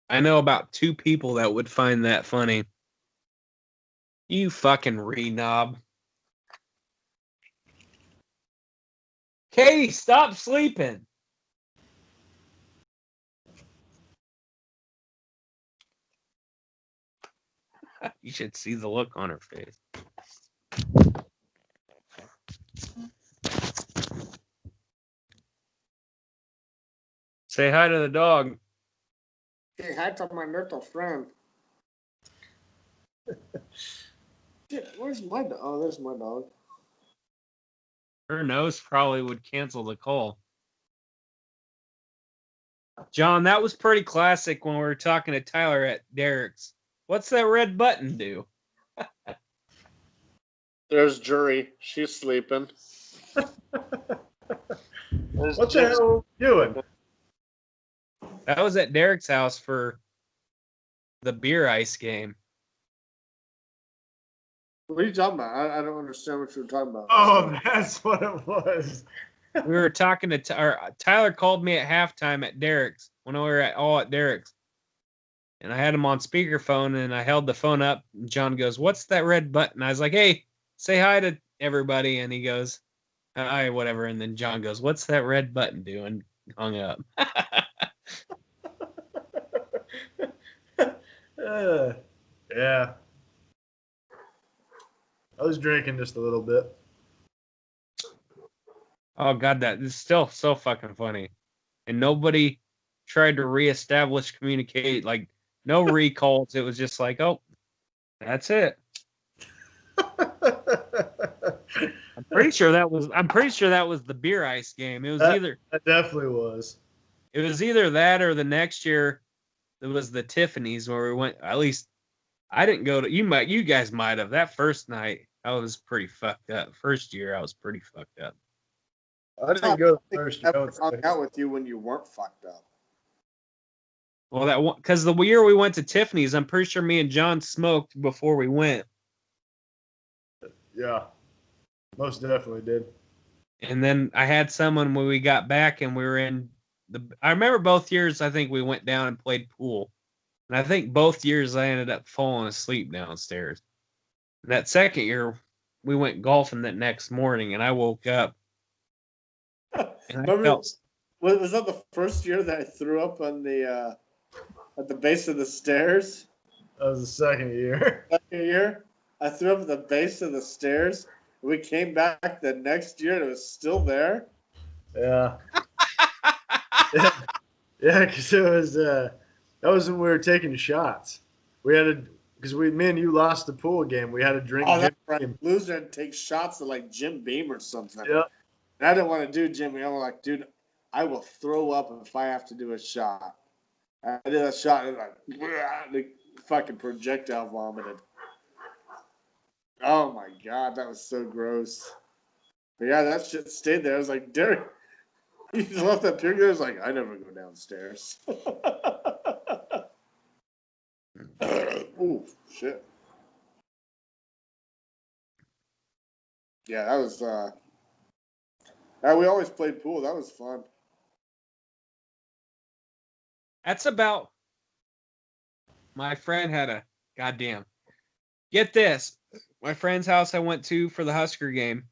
I know about 2 people that would find that funny. You fucking re-knob. Katie, stop sleeping. You should see the look on her face. Say hi to the dog. Hey, hi to my little friend. Shit, where's my dog? Oh, there's my dog. Her nose probably would cancel the call. John, that was pretty classic when we were talking to Tyler at Derek's. What's that red button do? There's Jury. She's sleeping. What the hell are you doing? That was at Derek's house for the beer ice game. What are you talking about? I don't understand what you're talking about. Oh, that's what it was. We were talking to Tyler called me at halftime at Derek's when we were at Derek's. And I had him on speakerphone and I held the phone up and John goes, "What's that red button?" I was like, "Hey, say hi to everybody." And he goes, "Hi, whatever." And then John goes, "What's that red button do?" And hung up. Yeah. I was drinking just a little bit. Oh God, that is still so fucking funny. And nobody tried to reestablish communicate, like no recalls. It was just like, oh, that's it. I'm pretty sure that was the beer ice game. It was that definitely was. It was either that or the next year it was the Tiffany's where we went. At least I didn't go to you guys might have. That first night I was pretty fucked up. First year I was pretty fucked up. I didn't go the first year. I hung out with you when you weren't fucked up. Well, that one because the year we went to Tiffany's, I'm pretty sure me and John smoked before we went. Yeah, most definitely did. And then I had someone when we got back and we were in I remember both years I think we went down and played pool. And I think both years I ended up falling asleep downstairs. And that second year we went golfing that next morning and I woke up and I felt. Was that the first year that I threw up on the at the base of the stairs? That was the second year. Second year, I threw up at the base of the stairs. We came back the next year and it was still there. Yeah. Yeah, because it was that was when we were taking shots. We had to because me and you lost the pool game. We had to drink. Oh, that's right. Loser and take shots at like Jim Beam or something. Yeah. And I didn't want to do Jimmy. I'm like, dude, I will throw up if I have to do a shot. I did a shot and like the fucking projectile vomited. Oh my god, that was so gross. But yeah, that shit stayed there. I was like, Derek, you just left that picture. I was like, I never go downstairs. Ooh, shit. Yeah, that was we always played pool. That was fun. That's about. My friend had a goddamn. Get this. My friend's house I went to for the Husker game.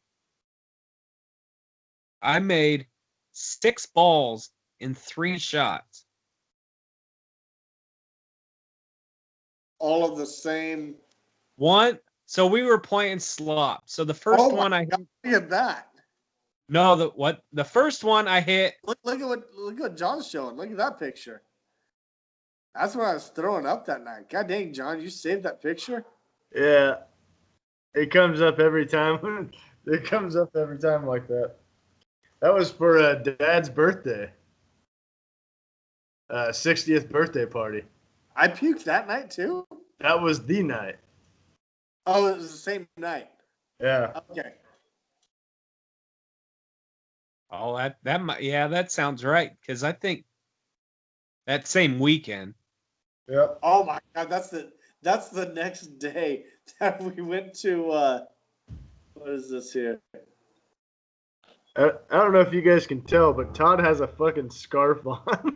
I made 6 balls in 3 shots. All of the same. One, so we were playing slop. So the first one I God, look at that. No, the first one I hit. Look at what John's showing. Look at that picture. That's what I was throwing up that night. God dang, John, you saved that picture? Yeah. It comes up every time. It comes up every time like that. That was for Dad's birthday. 60th birthday party. I puked that night too? That was the night. Oh, it was the same night. Yeah. Okay. Oh, that sounds right. Because I think that same weekend. Yep. Oh my God, that's the next day that we went to what is this here? I don't know if you guys can tell, but Todd has a fucking scarf on.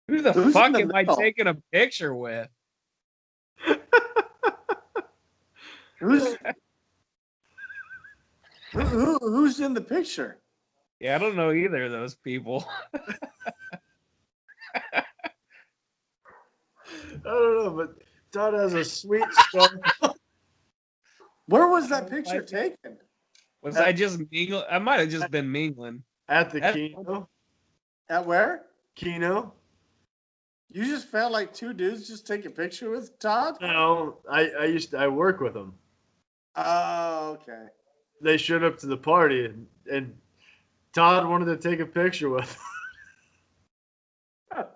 Who the Who's fuck in the am I middle? taking a picture with? Who's who's in the picture? Yeah, I don't know either of those people. I don't know, but Todd has a sweet scarf. Where was that picture taken? Was I just mingling? I might have just been mingling. At the Kino. At where? Kino? You just found like 2 dudes just take a picture with Todd? No, I work with them. Oh, okay. They showed up to the party and Todd wanted to take a picture with them.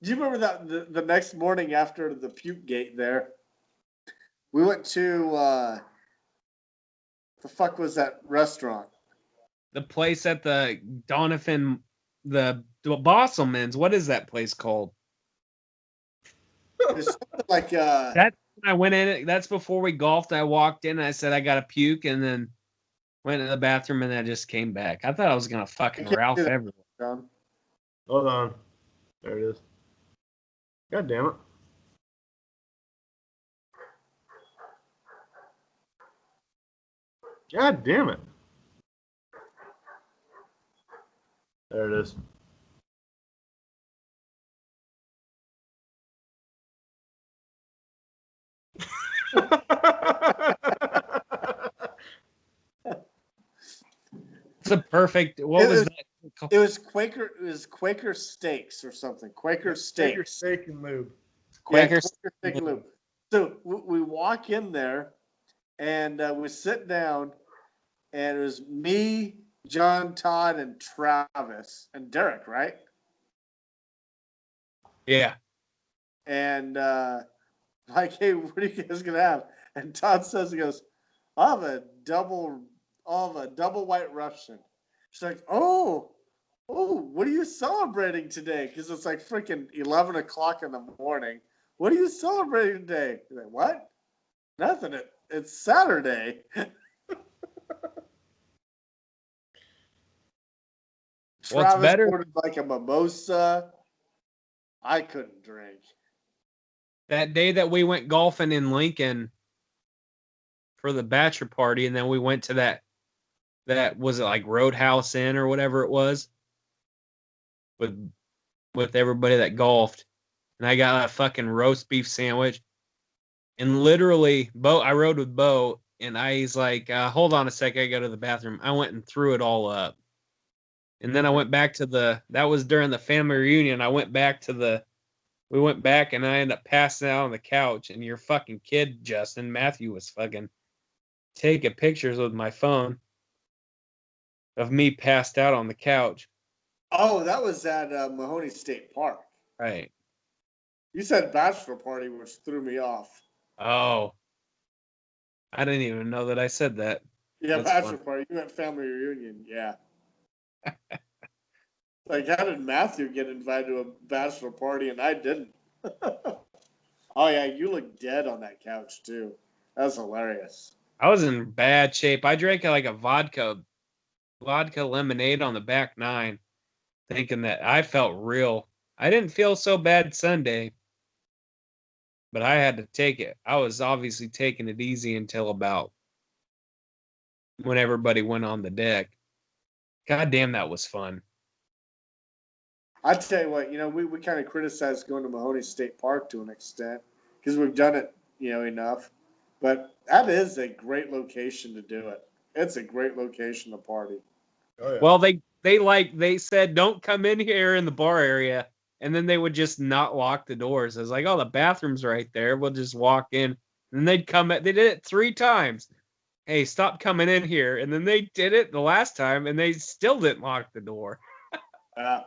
Do you remember that the next morning after the puke gate there? We went to the fuck was that restaurant? The place at the Donovan, the Bosselman's. What is that place called? It's something like That's when I went in. That's before we golfed. I walked in. And I said I got to puke, and then went to the bathroom, and I just came back. I thought I was gonna fucking Ralph everywhere. John. Hold on. There it is. God damn it. God damn it. There it is. It's a perfect. What was that? It was Quaker Steaks or something. Quaker Steaks. Quaker Steak and Lube. Quaker Steak and Lube. So we walk in there, and we sit down, and it was me, John, Todd, and Travis, and Derek, right? Yeah. And like, hey, what are you guys gonna have? And Todd says, he goes, I'll have a double white Russian. She's like, oh, what are you celebrating today? Because it's like freaking 11 o'clock in the morning. What are you celebrating today? He's like, what? Nothing. It's Saturday. Travis better? ordered like a mimosa. I couldn't drink. That day that we went golfing in Lincoln for the bachelor party, and then we went to that was it like Roadhouse Inn or whatever it was with everybody that golfed, and I got a fucking roast beef sandwich, and literally I rode with Bo, and he's like, hold on a sec, I go to the bathroom. I went and threw it all up, and then I went back to that was during the family reunion. We went back, and I ended up passing out on the couch, and your fucking kid, Justin, Matthew, was fucking taking pictures with my phone of me passed out on the couch. Oh, that was at Mahoney State Park. Right. You said bachelor party, which threw me off. Oh. I didn't even know that I said that. Yeah, That's bachelor fun. party. You meant family reunion. Yeah. Like, how did Matthew get invited to a bachelor party and I didn't? Oh, yeah, you look dead on that couch, too. That's hilarious. I was in bad shape. I drank like a vodka lemonade on the back nine, thinking that I felt real. I didn't feel so bad Sunday, but I had to take it. I was obviously taking it easy until about when everybody went on the deck. God damn, that was fun. I tell you what, we kind of criticize going to Mahoney State Park to an extent because we've done it, enough. But that is a great location to do it. It's a great location to party. Oh, yeah. Well, they said don't come in here in the bar area, and then they would just not lock the doors. I was like, oh, the bathroom's right there. We'll just walk in, and they'd come. They did it 3 times. Hey, stop coming in here, and then they did it the last time, and they still didn't lock the door. There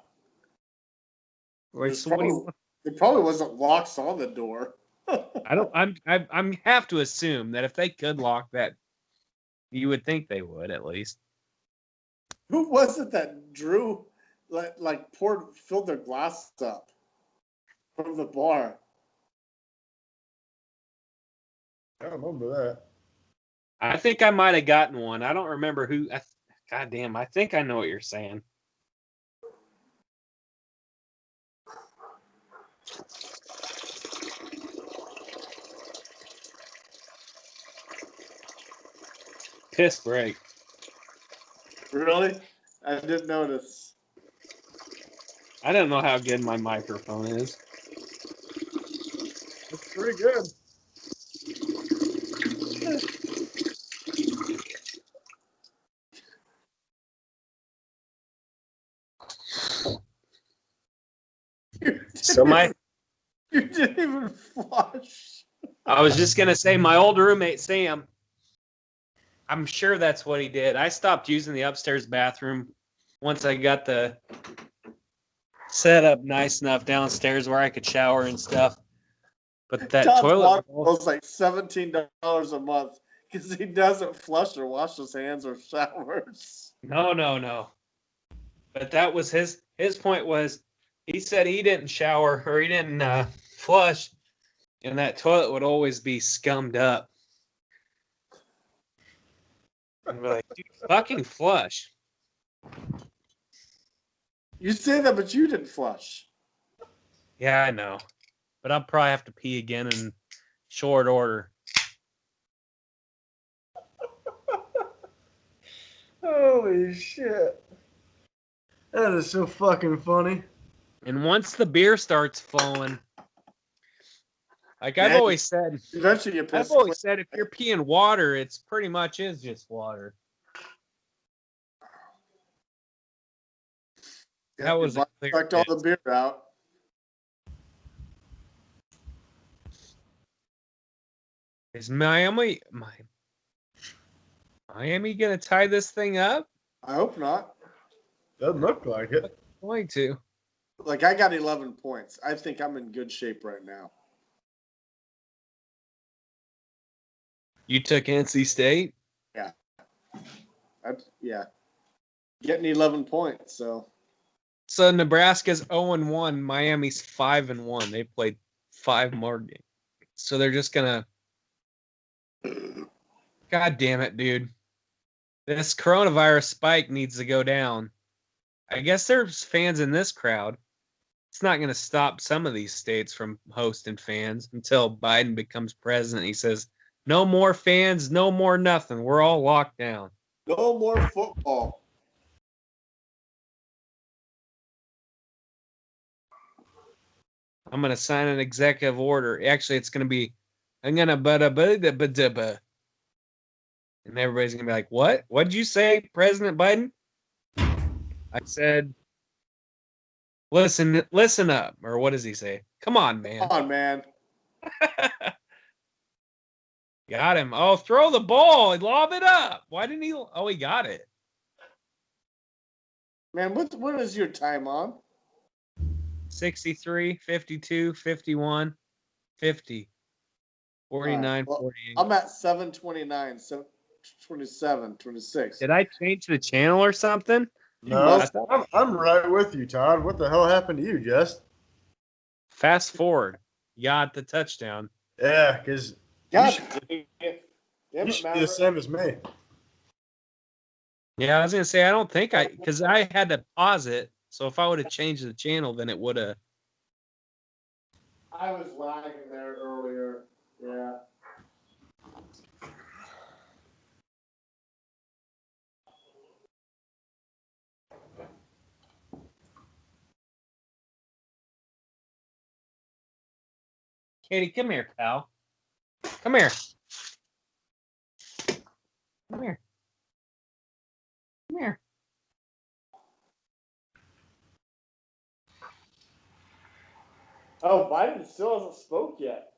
probably wasn't locks on the door. I'm have to assume that if they could lock that, you would think they would at least. Who was it that drew, filled their glass up from the bar? I don't remember that. I think I might have gotten one. I don't remember who. God damn, I think I know what you're saying. Piss break. Really? I didn't notice. I don't know how good my microphone is. It's pretty good. You didn't even flush. I was just gonna say my old roommate Sam. I'm sure that's what he did. I stopped using the upstairs bathroom once I got the setup nice enough downstairs where I could shower and stuff. But that Todd's toilet was like $17 a month because he doesn't flush or wash his hands or showers. No. But that was his point was he said he didn't shower or he didn't flush, and that toilet would always be scummed up. And we're like, dude, fucking flush. You say that, but you didn't flush. Yeah, I know. But I'll probably have to pee again in short order. Holy shit. That is so fucking funny. And once the beer starts flowing, like I've always said, eventually you piss. I've always said if you're peeing water, it's pretty much is just water. Yeah, that was sucked all the beer out. Is Miami gonna tie this thing up? I hope not. Doesn't look like it. I'm going to. Like, I got 11 points. I think I'm in good shape right now. You took NC State? Yeah. Yeah. Getting 11 points, so. So Nebraska's 0-1, Miami's 5-1. They played 5 more games. So they're just gonna. God damn it, dude. This coronavirus spike needs to go down. I guess there's fans in this crowd. It's not going to stop some of these states from hosting fans until Biden becomes president. He says, no more fans, no more nothing. We're all locked down. No more football. I'm going to sign an executive order. Actually, it's going to be, I'm going to ba-da-ba-da-ba-da-ba. And everybody's going to be like, what? What'd you say, President Biden? I said, listen up. Or what does he say? Come on, man. Come on, man. Got him. Oh, throw the ball. Lob it up. Why didn't he? Oh, he got it. Man, what is your time on? 63, 52, 51, 50, 49, well, 48. I'm at 729, 727, 26. Did I change the channel or something? No, I'm right with you, Todd. What the hell happened to you, Jess? Fast forward. You got the touchdown. Yeah, because you should be the same as me. Yeah, I was going to say, I don't think because I had to pause it. So if I would have changed the channel, then it would have. I was lagging there earlier. Yeah. Katie, come here, pal. Come here. Come here. Come here. Oh, Biden still hasn't spoke yet.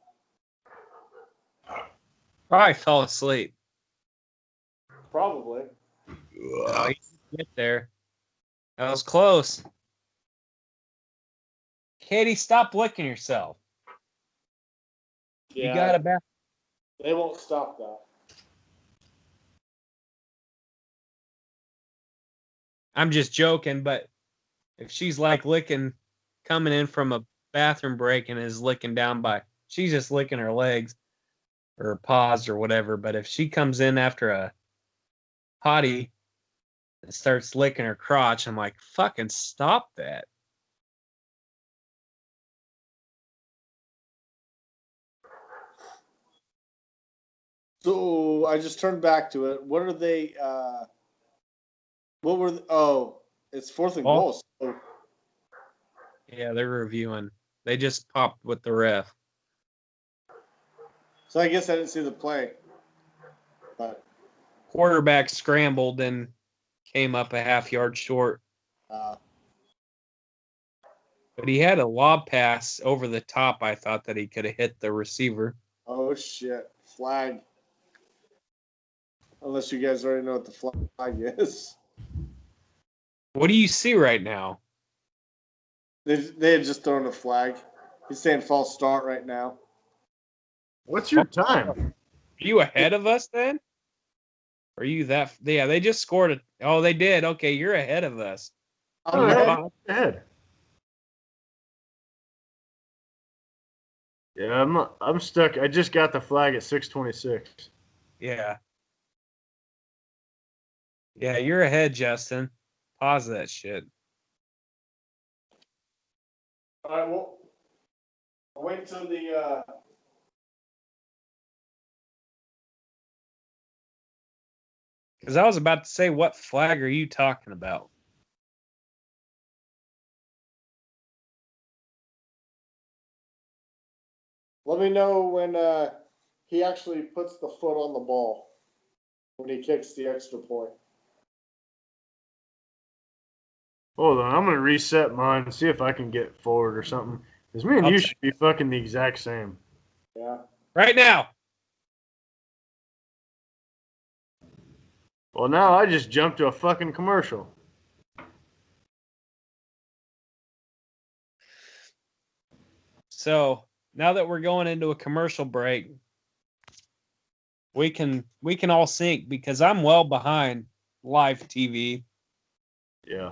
Probably fell asleep. Probably. No, he didn't get there. That was close. Katie, stop licking yourself. Yeah, You got it back. they won't stop that. I'm just joking, but if she's like licking, coming in from a bathroom break and is licking down by, she's just licking her legs or her paws or whatever. But if she comes in after a potty and starts licking her crotch, I'm like, fucking stop that. So I just turned back to it. What are they? What were? Oh, it's 4th and goal. So Yeah, they're reviewing. They just popped with the ref. I guess I didn't see the play. But Quarterback scrambled and came up a half yard short. But he had a lob pass over the top. I thought that he could have hit the receiver. oh shit, flag. Unless you guys already know what the flag is. What do you see right now? They had just thrown a flag. He's saying false start right now. What's your time? Are you ahead of us then? Are you that? Yeah, they just scored it. Oh, they did. Okay, you're ahead of us. I'm ahead. Yeah, I'm stuck. I just got the flag at 6:26. Yeah. Yeah, you're ahead, Justin. Pause that shit. All right, well, I'll wait till the. Because I was about to say, what flag are you talking about? Let me know when he actually puts the foot on the ball when he kicks the extra point. Hold on, I'm gonna reset mine and see if I can get forward or something. Because me and you should be fucking the exact same. Yeah. Right now. Well, now I just jumped to a fucking commercial. So now that we're going into a commercial break, we can all sync because I'm well behind live TV. Yeah.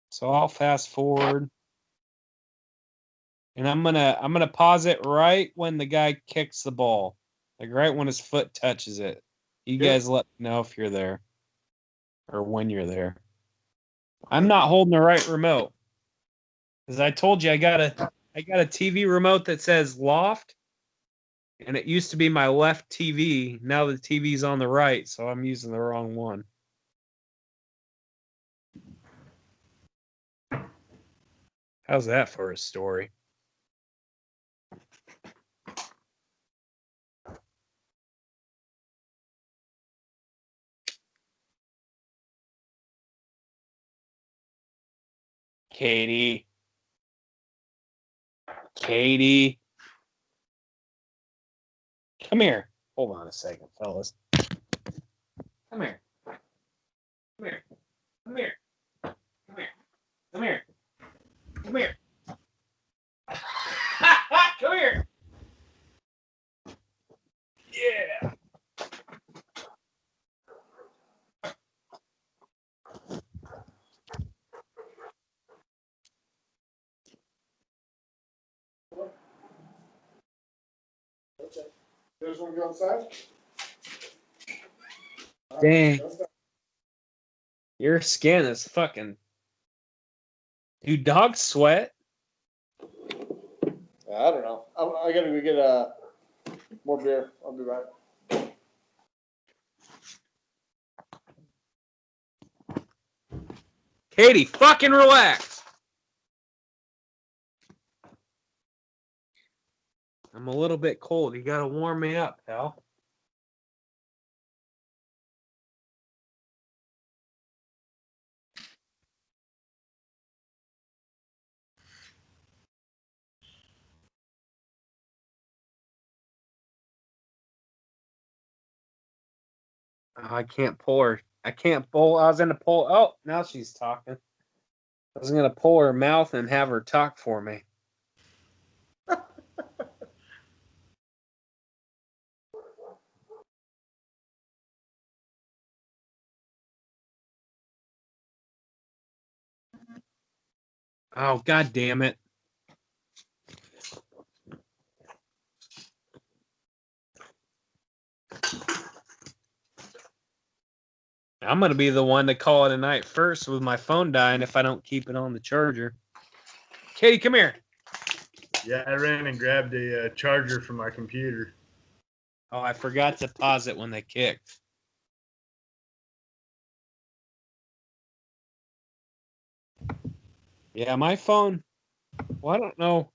So I'll fast forward. And I'm gonna pause it right when the guy kicks the ball. Like right when his foot touches it. You guys let me know if you're there. Or when you're there. I'm not holding the right remote. Because I told you I got a TV remote that says loft. And it used to be my left TV. Now the TV's on the right, so I'm using the wrong one. How's that for a story? Katie. Come here. Hold on a second, fellas. Come here. Come here. Come here. Come here. Come here. Come here. Come here. Yeah. Okay. You guys want to go outside? Dang. Your skin is fucking. Do dogs sweat? I don't know. I gotta go get more beer. I'll be right. Katie, fucking relax. I'm a little bit cold. You gotta warm me up, pal. Oh, I can't pull her. I can't pull. I was gonna pull. Oh, now she's talking. I was gonna pull her mouth and have her talk for me. Oh, god damn it. I'm gonna be the one to call it a night first with my phone dying if I don't keep it on the charger. Katie, come here. Yeah, I ran and grabbed a charger from my computer. Oh, I forgot to pause it when they kicked. Yeah, my phone. Well, I don't know.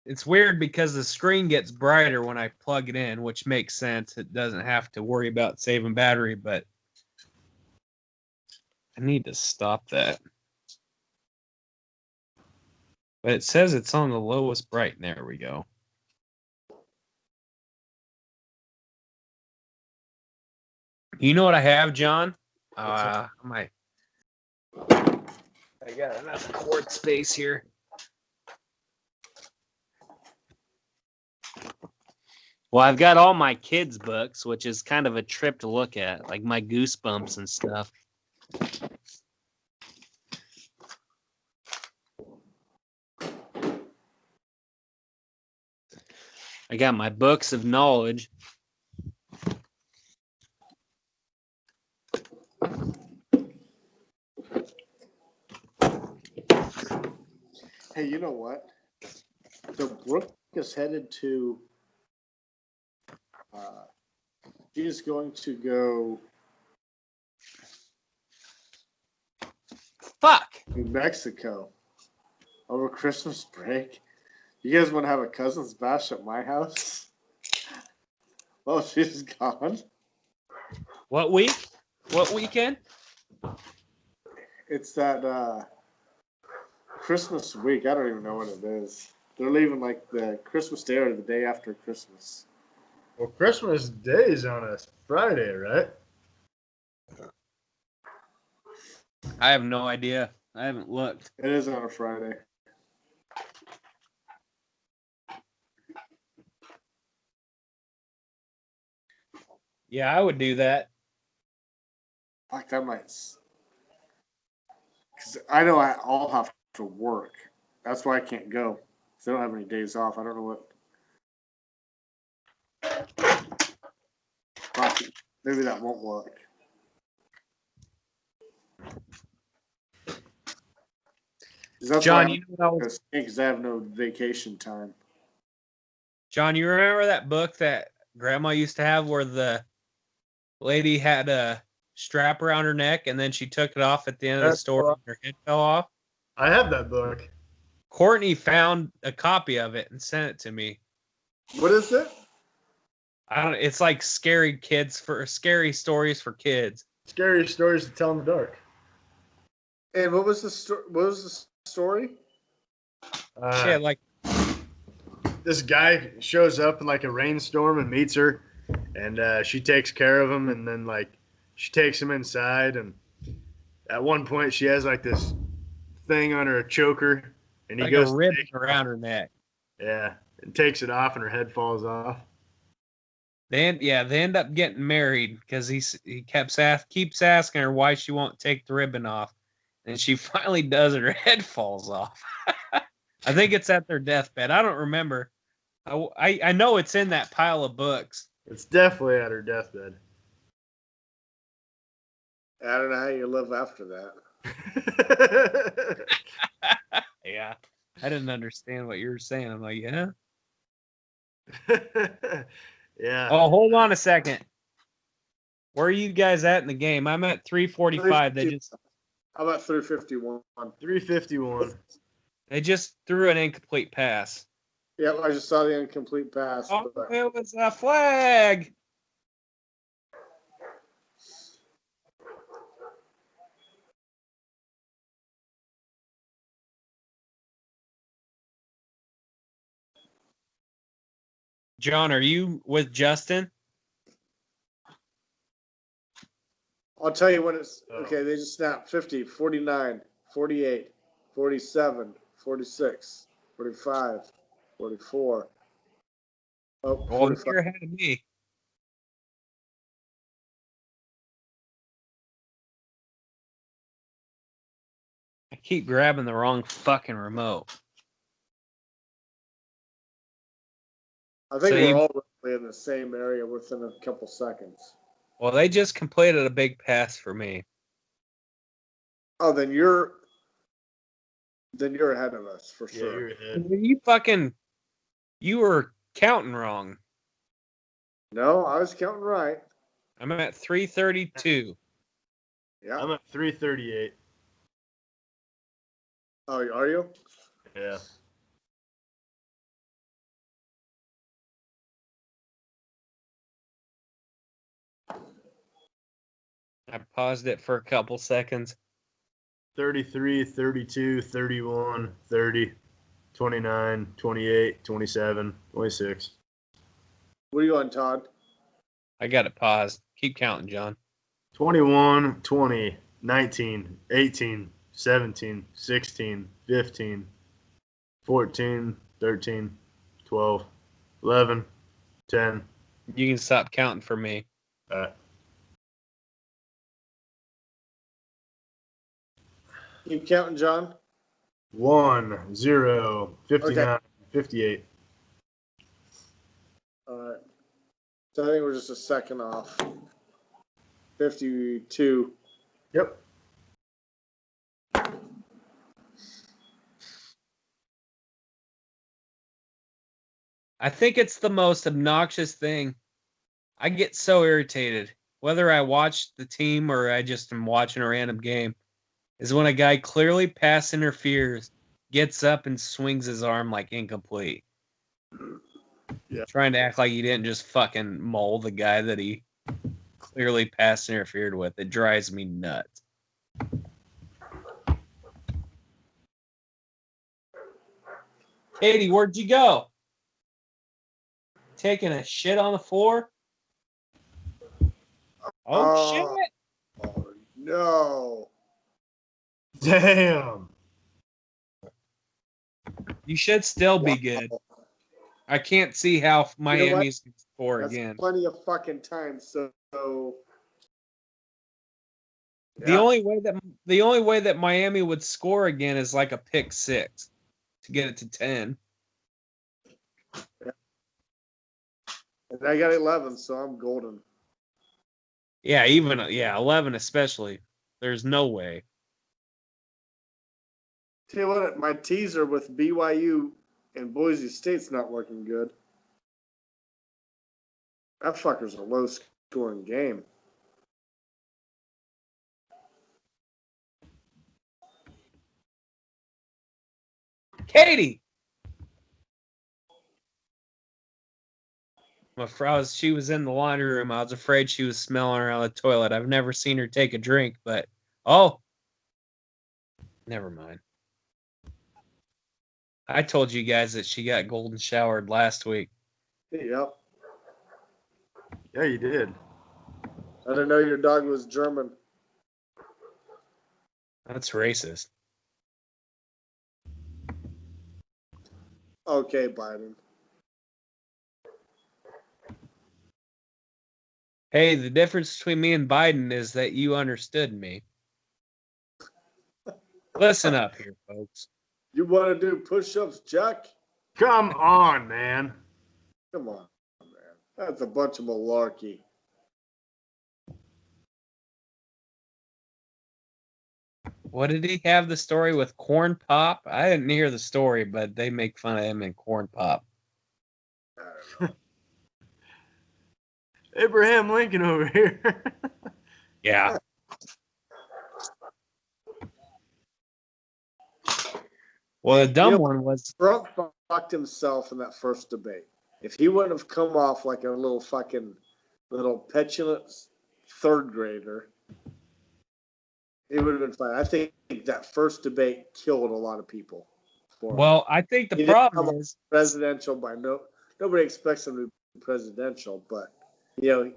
It's weird because the screen gets brighter when I plug it in, which makes sense. It doesn't have to worry about saving battery, but I need to stop that. But it says it's on the lowest bright. There we go. You know what I have, John? I got enough cord space here. Well, I've got all my kids' books, which is kind of a trip to look at, like my Goosebumps and stuff. I got my books of knowledge. Hey, you know what? So Brooke is headed to. She's going to go Fuck! New Mexico over Christmas break. You guys want to have a cousin's bash at my house? Oh, she's gone. What week? What weekend? It's that Christmas week. I don't even know what it is. They're leaving like the Christmas day or the day after Christmas. Well, Christmas Day is on a Friday, right? I have no idea. I haven't looked. It is on a Friday. Yeah, I would do that. Fuck, that might. Because I know I'll have to work. That's why I can't go. Because I don't have any days off. I don't know what. Fuck, maybe that won't work. John, you know what because I have no vacation time. John, you remember that book that Grandma used to have where the lady had a strap around her neck and then she took it off at the end of the story and her head fell off? I have that book. Courtney found a copy of it and sent it to me. What is it? I don't. It's like scary stories for kids. Scary stories to tell in the dark. And what was the story? Shit, like this guy shows up in like a rainstorm and meets her, and she takes care of him, and then like she takes him inside, and at one point she has like this thing on her, a choker, and he like goes a ribbon around her neck. Yeah, and takes it off, and her head falls off. They end up getting married because he keeps asking her why she won't take the ribbon off, and she finally does it. Her head falls off. I think it's at their deathbed. I don't remember. I know it's in that pile of books. It's definitely at her deathbed. I don't know how you live after that. Yeah, I didn't understand what you were saying. I'm like, yeah. Yeah. Oh, hold on a second. Where are you guys at in the game? I'm at 345. How about 351? 351. They just threw an incomplete pass. Yep, I just saw the incomplete pass. Oh, But it was a flag. John, are you with Justin? I'll tell you when it's okay. They just snapped 50, 49, 48, 47, 46, 45, 44. Oh, Well, 45. you're ahead of me. I keep grabbing the wrong fucking remote. I think So we're all roughly in the same area within a couple seconds. Well, they just completed a big pass for me. Oh, then you're ahead of us for Yeah, sure. you're ahead. You were counting wrong. No, I was counting right. I'm at 332. Yeah. I'm at 338. Oh, are you? Yeah. I paused it for a couple seconds. 33, 32, 31, 30, 29, 28, 27, 26. What are you on, Todd? I got it paused. Keep counting, John. 21, 20, 19, 18, 17, 16, 15, 14, 13, 12, 11, 10. You can stop counting for me. Keep counting, John. 1, 0, 59, Okay. 58. All right. So I think we're just a second off. 52. Yep. I think it's the most obnoxious thing. I get so irritated, whether I watch the team or I just am watching a random game, is when a guy clearly pass interferes, gets up and swings his arm like incomplete. Yeah. Trying to act like he didn't just fucking maul the guy that he clearly pass interfered with. It drives me nuts. Katie, where'd you go? Taking a shit on the floor? Oh, shit. Oh, no. Damn. You should still be good. I can't see how Miami's going to score That's again. plenty of fucking time. So The only way that Miami would score again is like a pick six to get it to 10. And I got 11, so I'm golden. Yeah, 11 especially. There's no way. Tell you what, my teaser with BYU and Boise State's not looking good. That fucker's a low-scoring game. Katie! She was in the laundry room. I was afraid she was smelling around the toilet. I've never seen her take a drink, but never mind. I told you guys that she got golden showered last week. Yep. Yeah, you did. I didn't know your dog was German. That's racist. Okay, Biden. Hey, the difference between me and Biden is that you understood me. Listen up here, folks. You want to do push-ups, Jack? Come on, man. Come on, man. That's a bunch of malarkey. What did he have the story with Corn Pop? I didn't hear the story, but they make fun of him in Corn Pop. I don't know. Abraham Lincoln over here. Yeah. Well, the dumb one was Trump fucked himself in that first debate. If he wouldn't have come off like a little petulant third grader, it would have been fine. I think that first debate killed a lot of people. Well, I think the problem is presidential nobody expects him to be presidential, but it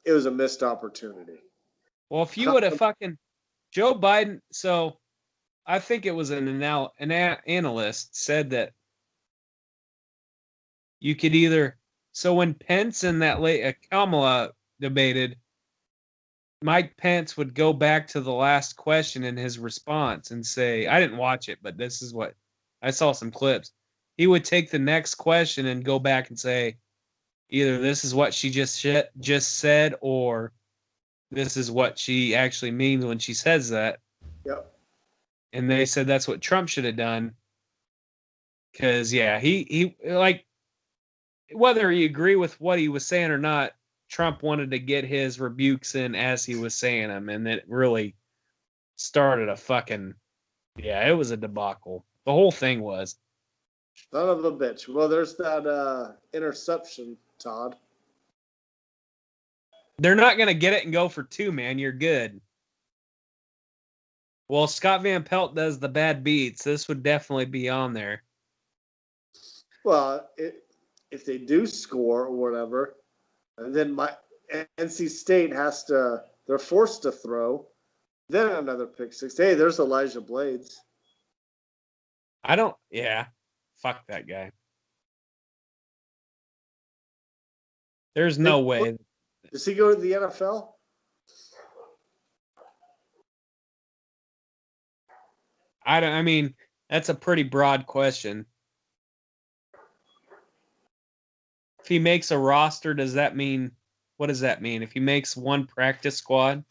was a missed opportunity. Well, if you would have fucking Joe Biden, so I think it was an analyst said that you could either. So when Pence and that Kamala debated, Mike Pence would go back to the last question in his response and say, I didn't watch it, but this is what I saw some clips. He would take the next question and go back and say, either this is what she just said, or this is what she actually means when she says that. Yep. And they said that's what Trump should have done. Because, yeah, he like, whether you agree with what he was saying or not, Trump wanted to get his rebukes in as he was saying them, and it really started a fucking, it was a debacle. The whole thing was. Son of a bitch. Well, there's that interception, Todd. They're not going to get it and go for 2, man. You're good. Well, Scott Van Pelt does the bad beats. This would definitely be on there. Well, if they do score or whatever, then my NC State they're forced to throw. Then another pick six. Hey, there's Elijah Blades. Fuck that guy. There's no way. Does he go to the NFL? I mean, that's a pretty broad question. If he makes a roster, what does that mean? If he makes one practice squad?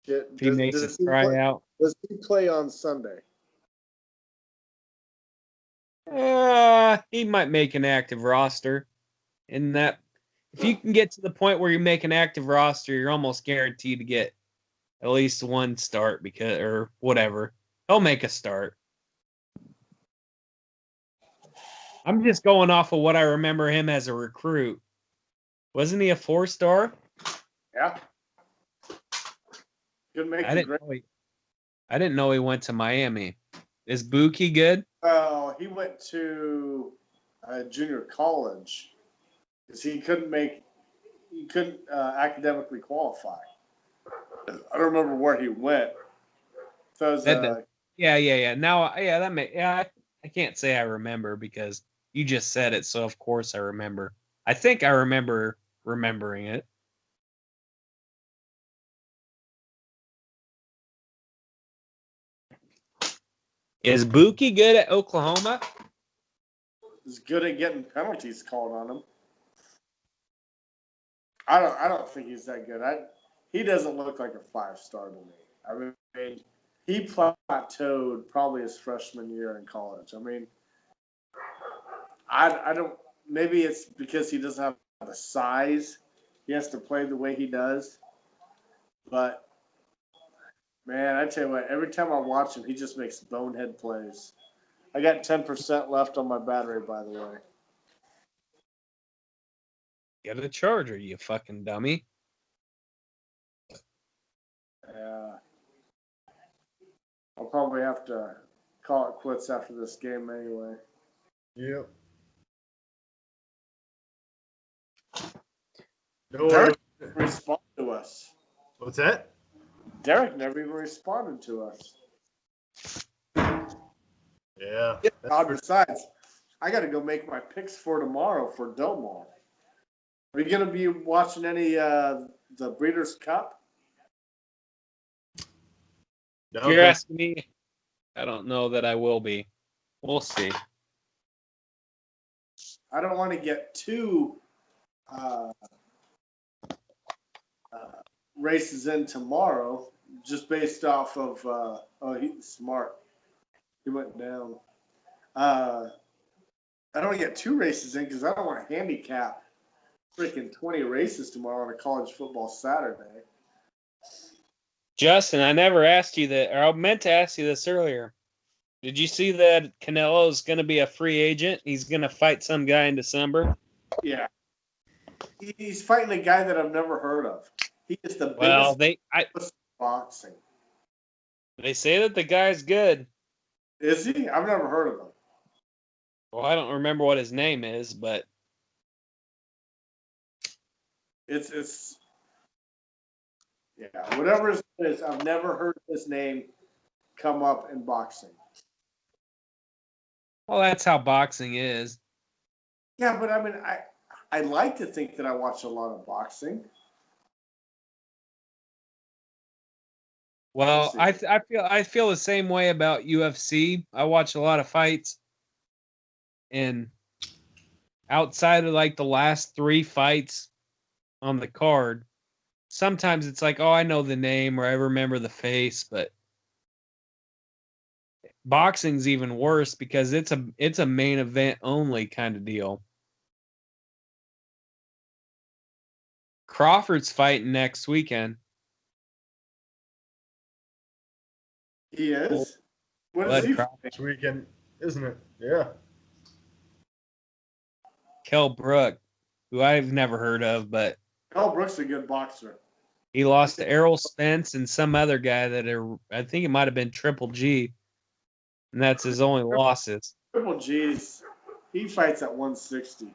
If he makes a tryout? Does he play on Sunday? He might make an active roster. In that, if you can get to the point where you make an active roster, you're almost guaranteed to get at least one start or whatever. He'll make a start. I'm just going off of what I remember him as a recruit. Wasn't he a 4-star? Yeah. I didn't know he went to Miami. Is Buki good? Oh, he went to junior college because he couldn't academically qualify. I don't remember where he went. So it was, yeah. Now, I can't say I remember because you just said it, so of course I remember. I think I remember remembering it. Is Buki good at Oklahoma? He's good at getting penalties called on him. I don't think he's that good. He doesn't look like a 5-star to me. I mean, he plateaued probably his freshman year in college. I mean, I don't. Maybe it's because he doesn't have the size. He has to play the way he does. But man, I tell you what, every time I watch him, he just makes bonehead plays. I got 10% left on my battery, by the way. Get a charger, you fucking dummy. Yeah. I'll probably have to call it quits after this game anyway. Yep. Derek never responded to us. What's that? Derek never even responded to us. Yeah. Besides, I got to go make my picks for tomorrow for Delmar. Are you going to be watching any the Breeders' Cup? If you're asking me, I don't know that I will be. We'll see. I don't want to get too races in tomorrow, just based off of he's smart. He went down. I don't want to get 2 races in because I don't want to handicap freaking 20 races tomorrow on a college football Saturday. Justin, I never asked you that, or I meant to ask you this earlier. Did you see that Canelo's going to be a free agent? He's going to fight some guy in December. Yeah. He's fighting a guy that I've never heard of. He is the Well, biggest boxing. they say that the guy's good. Is he? I've never heard of him. Well, I don't remember what his name is, but It's whatever it is. I've never heard his name come up in boxing. well, that's how boxing is. Yeah, but I mean, I like to think that I watch a lot of boxing. Well, I feel the same way about UFC. I watch a lot of fights, and outside of like the last 3 fights on the card, sometimes it's like, oh, I know the name or I remember the face, but boxing's even worse because it's a main event only kind of deal. Crawford's fighting next weekend. He is. What Bud is he? This weekend, isn't it? Yeah. Kell Brook, who I've never heard of, but Kell Brook's a good boxer. he lost to Errol Spence and some other guy I think it might have been Triple G, and that's his only losses. Triple G's. He fights at 160.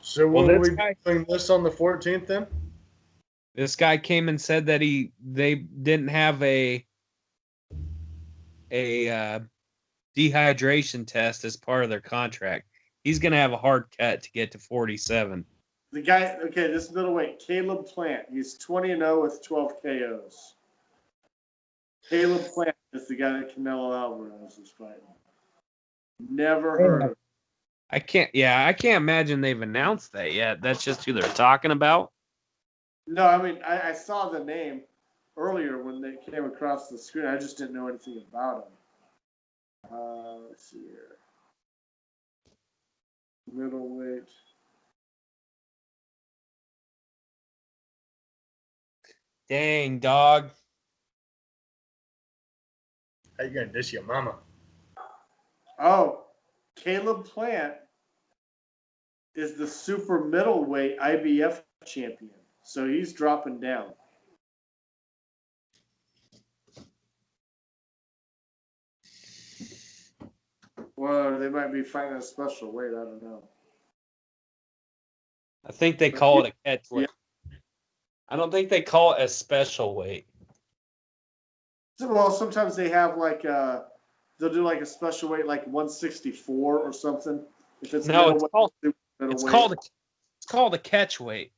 So will we be doing this on the 14th then? This guy came and said that they didn't have a dehydration test as part of their contract. He's going to have a hard cut to get to 47. The guy, okay, this middleweight, Caleb Plant. He's 20-0 with 12 KOs. Caleb Plant is the guy that Canelo Alvarez is fighting. Never heard of him. I can't imagine they've announced that yet. That's just who they're talking about. No, I mean, I saw the name earlier when they came across the screen. I just didn't know anything about him. Let's see here. Middleweight. Dang, dog. How you gonna dish your mama? Oh, Caleb Plant is the super middleweight IBF champion. So he's dropping down. Well, they might be fighting a special weight. I don't know. I think they call it a catch weight. Yeah. I don't think they call it a special weight. Well, sometimes they have like they'll do like a special weight, like 164 or something. If it's it's called a catch weight.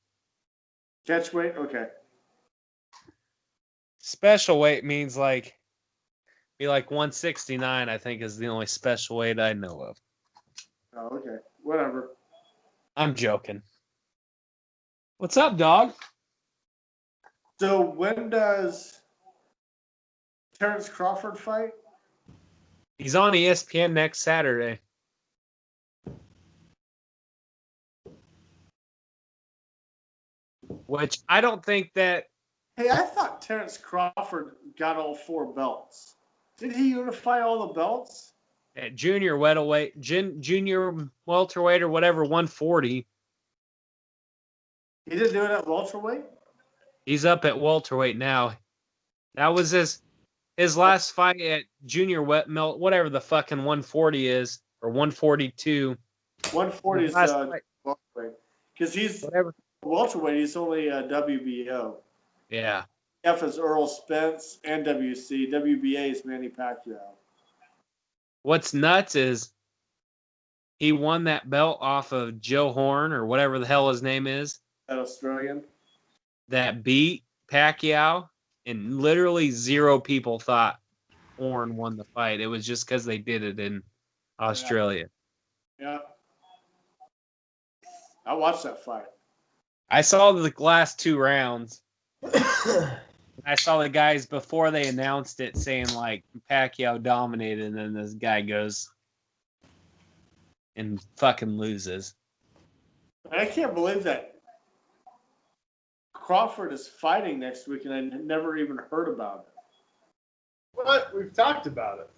Catch weight, okay. Special weight means be like 169. I think is the only special weight I know of. Oh, okay. Whatever. I'm joking. What's up, dog? So when does Terrence Crawford fight? He's on ESPN next Saturday. Which I don't think that. Hey, I thought Terrence Crawford got all 4 belts. Did he unify all the belts? At junior welterweight, junior welterweight or whatever, 140. He didn't do it at welterweight? He's up at welterweight now. That was his last fight at junior whatever the fucking 140 is, or 142. 140 is welterweight. Because he's welterweight, he's only a WBO. Yeah. F is Earl Spence, and WC. WBA is Manny Pacquiao. What's nuts is he won that belt off of Joe Horn, or whatever the hell his name is. That Australian? That beat Pacquiao, and literally 0 people thought Horn won the fight. It was just because they did it in Australia. Yeah. I watched that fight. I saw the last 2 rounds. I saw the guys before they announced it saying like Pacquiao dominated, and then this guy goes and fucking loses. I can't believe that Crawford is fighting next week, and I never even heard about it. What? We've talked about it.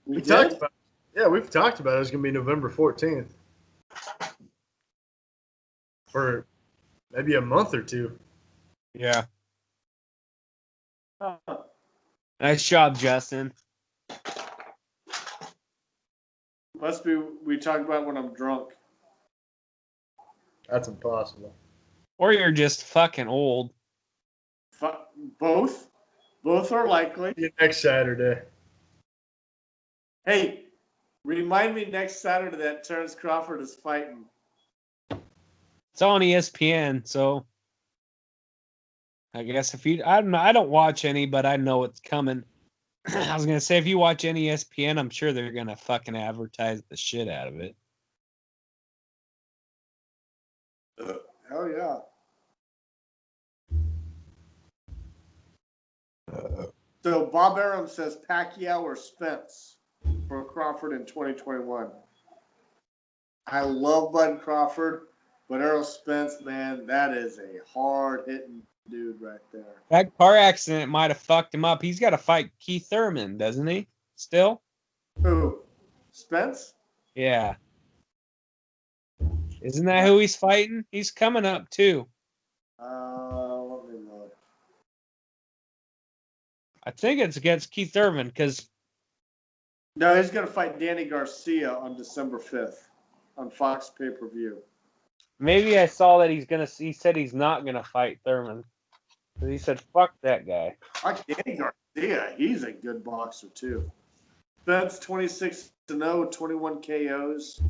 We talked did? about. Yeah, we've talked about it. It's gonna be November 14th for maybe a month or two. Yeah. Huh. Nice job, Justin. Must be we talk about when I'm drunk. That's impossible. Or you're just fucking old. Both. Both are likely. See you next Saturday. Hey, remind me next Saturday that Terrence Crawford is fighting. It's on ESPN, so I guess if you, I don't watch any, but I know it's coming. I was gonna say if you watch any ESPN, I'm sure they're gonna fucking advertise the shit out of it. Hell yeah. So Bob Arum says Pacquiao or Spence for Crawford in 2021. I love Bud Crawford, but Errol Spence, man, that is a hard-hitting dude right there. That car accident might have fucked him up. He's got to fight Keith Thurman, doesn't he? Still? Who? Spence? Yeah. Isn't that who he's fighting? He's coming up too. Let me look. I think it's against Keith Thurman because No, he's going to fight Danny Garcia on December 5th on Fox pay-per-view. maybe I saw that he said he's not gonna fight Thurman. He said, fuck that guy. Like Danny Garcia, he's a good boxer too. Spence 26-0, 21 KOs.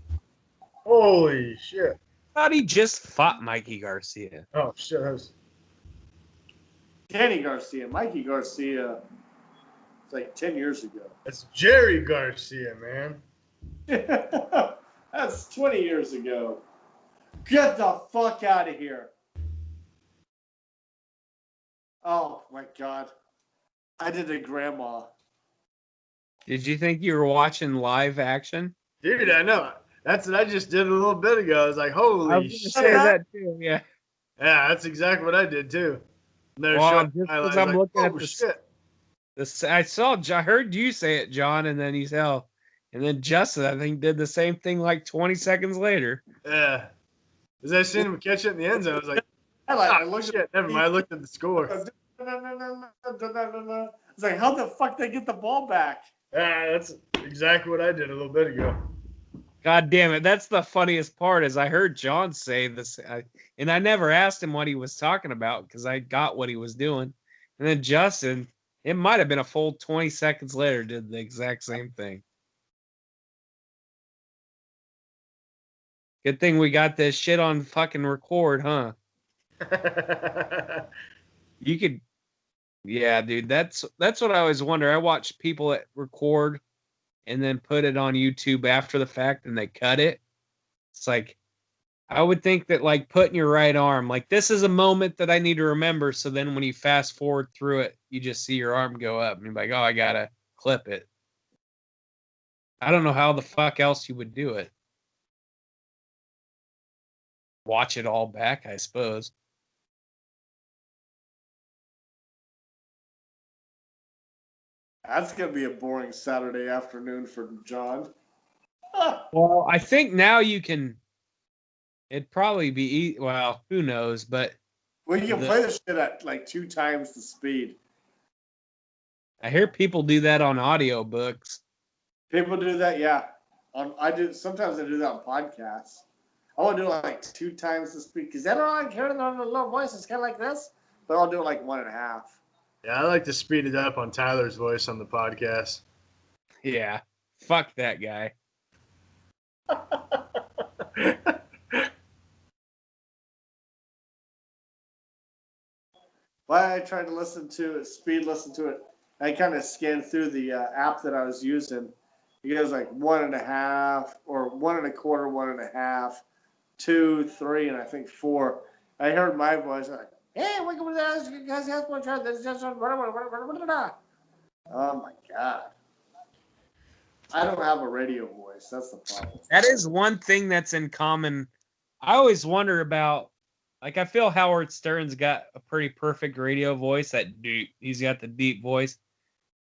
Holy shit! Thought he just fought Mikey Garcia. Oh shit! That was... Danny Garcia, Mikey Garcia. It's like 10 years ago. That's Jerry Garcia, man. That's 20 years ago. Get the fuck out of here. Oh my God. I did a grandma. Did you think you were watching live action? Dude, I know. That's what I just did a little bit ago. I was like, I holy was shit. gonna say that too. Yeah. Yeah, that's exactly what I did too. And they're Well, showing just highlights, because I'm like, looking at oh, the shit. I heard you say it, John, and then and then Justin, I think, did the same thing like 20 seconds later. Yeah. As I seen him catch it in the end zone, I was like, I oh, looked shit, never mind. I looked at the score. It's like, how the fuck they get the ball back? Yeah, that's exactly what I did a little bit ago. God damn it. That's the funniest part is I heard John say this, and I never asked him what he was talking about because I got what he was doing. And then Justin, it might have been a full 20 seconds later, did the exact same thing. Good thing we got this shit on fucking record, huh? You could, yeah, dude. That's what I always wonder. I watch people that record and then put it on YouTube after the fact, and they cut it. It's like I would think that like putting your right arm, like this is a moment that I need to remember. So then when you fast forward through it, you just see your arm go up, and you're like, oh, I gotta clip it. I don't know how the fuck else you would do it. Watch it all back, I suppose. That's going to be a boring Saturday afternoon for John. Well, I think now you can. It'd probably be well, who knows? But Well, you can play the shit at like 2 times the speed. I hear people do that on audiobooks. People do that, yeah. I do. Sometimes I do that on podcasts. I want to do it like 2 times the speed because I don't like hearing the low voice. It's kind of like this, but I'll do it like 1.5. Yeah, I like to speed it up on Tyler's voice on the podcast. Yeah, fuck that guy. Why I tried to listen to it, I kind of scanned through the app that I was using. It goes like 1.5 or 1.25, 1.5, 2, 3, and I think 4. I heard my voice like, "Hey, welcome to the guys. Oh my God. I don't have a radio voice. That's the problem. That is one thing that's in common. I always wonder about, like, I feel Howard Stern's got a pretty perfect radio voice. That deep, he's got the deep voice.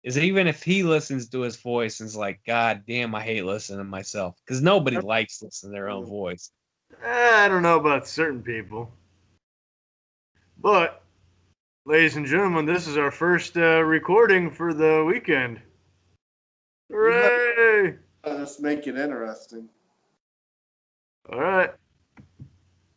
is even if he listens to his voice and is like, God damn, I hate listening to myself. Because nobody likes listening to their own voice. I don't know about certain people. But, ladies and gentlemen, this is our first recording for the weekend. Hooray! Let's make it interesting. All right.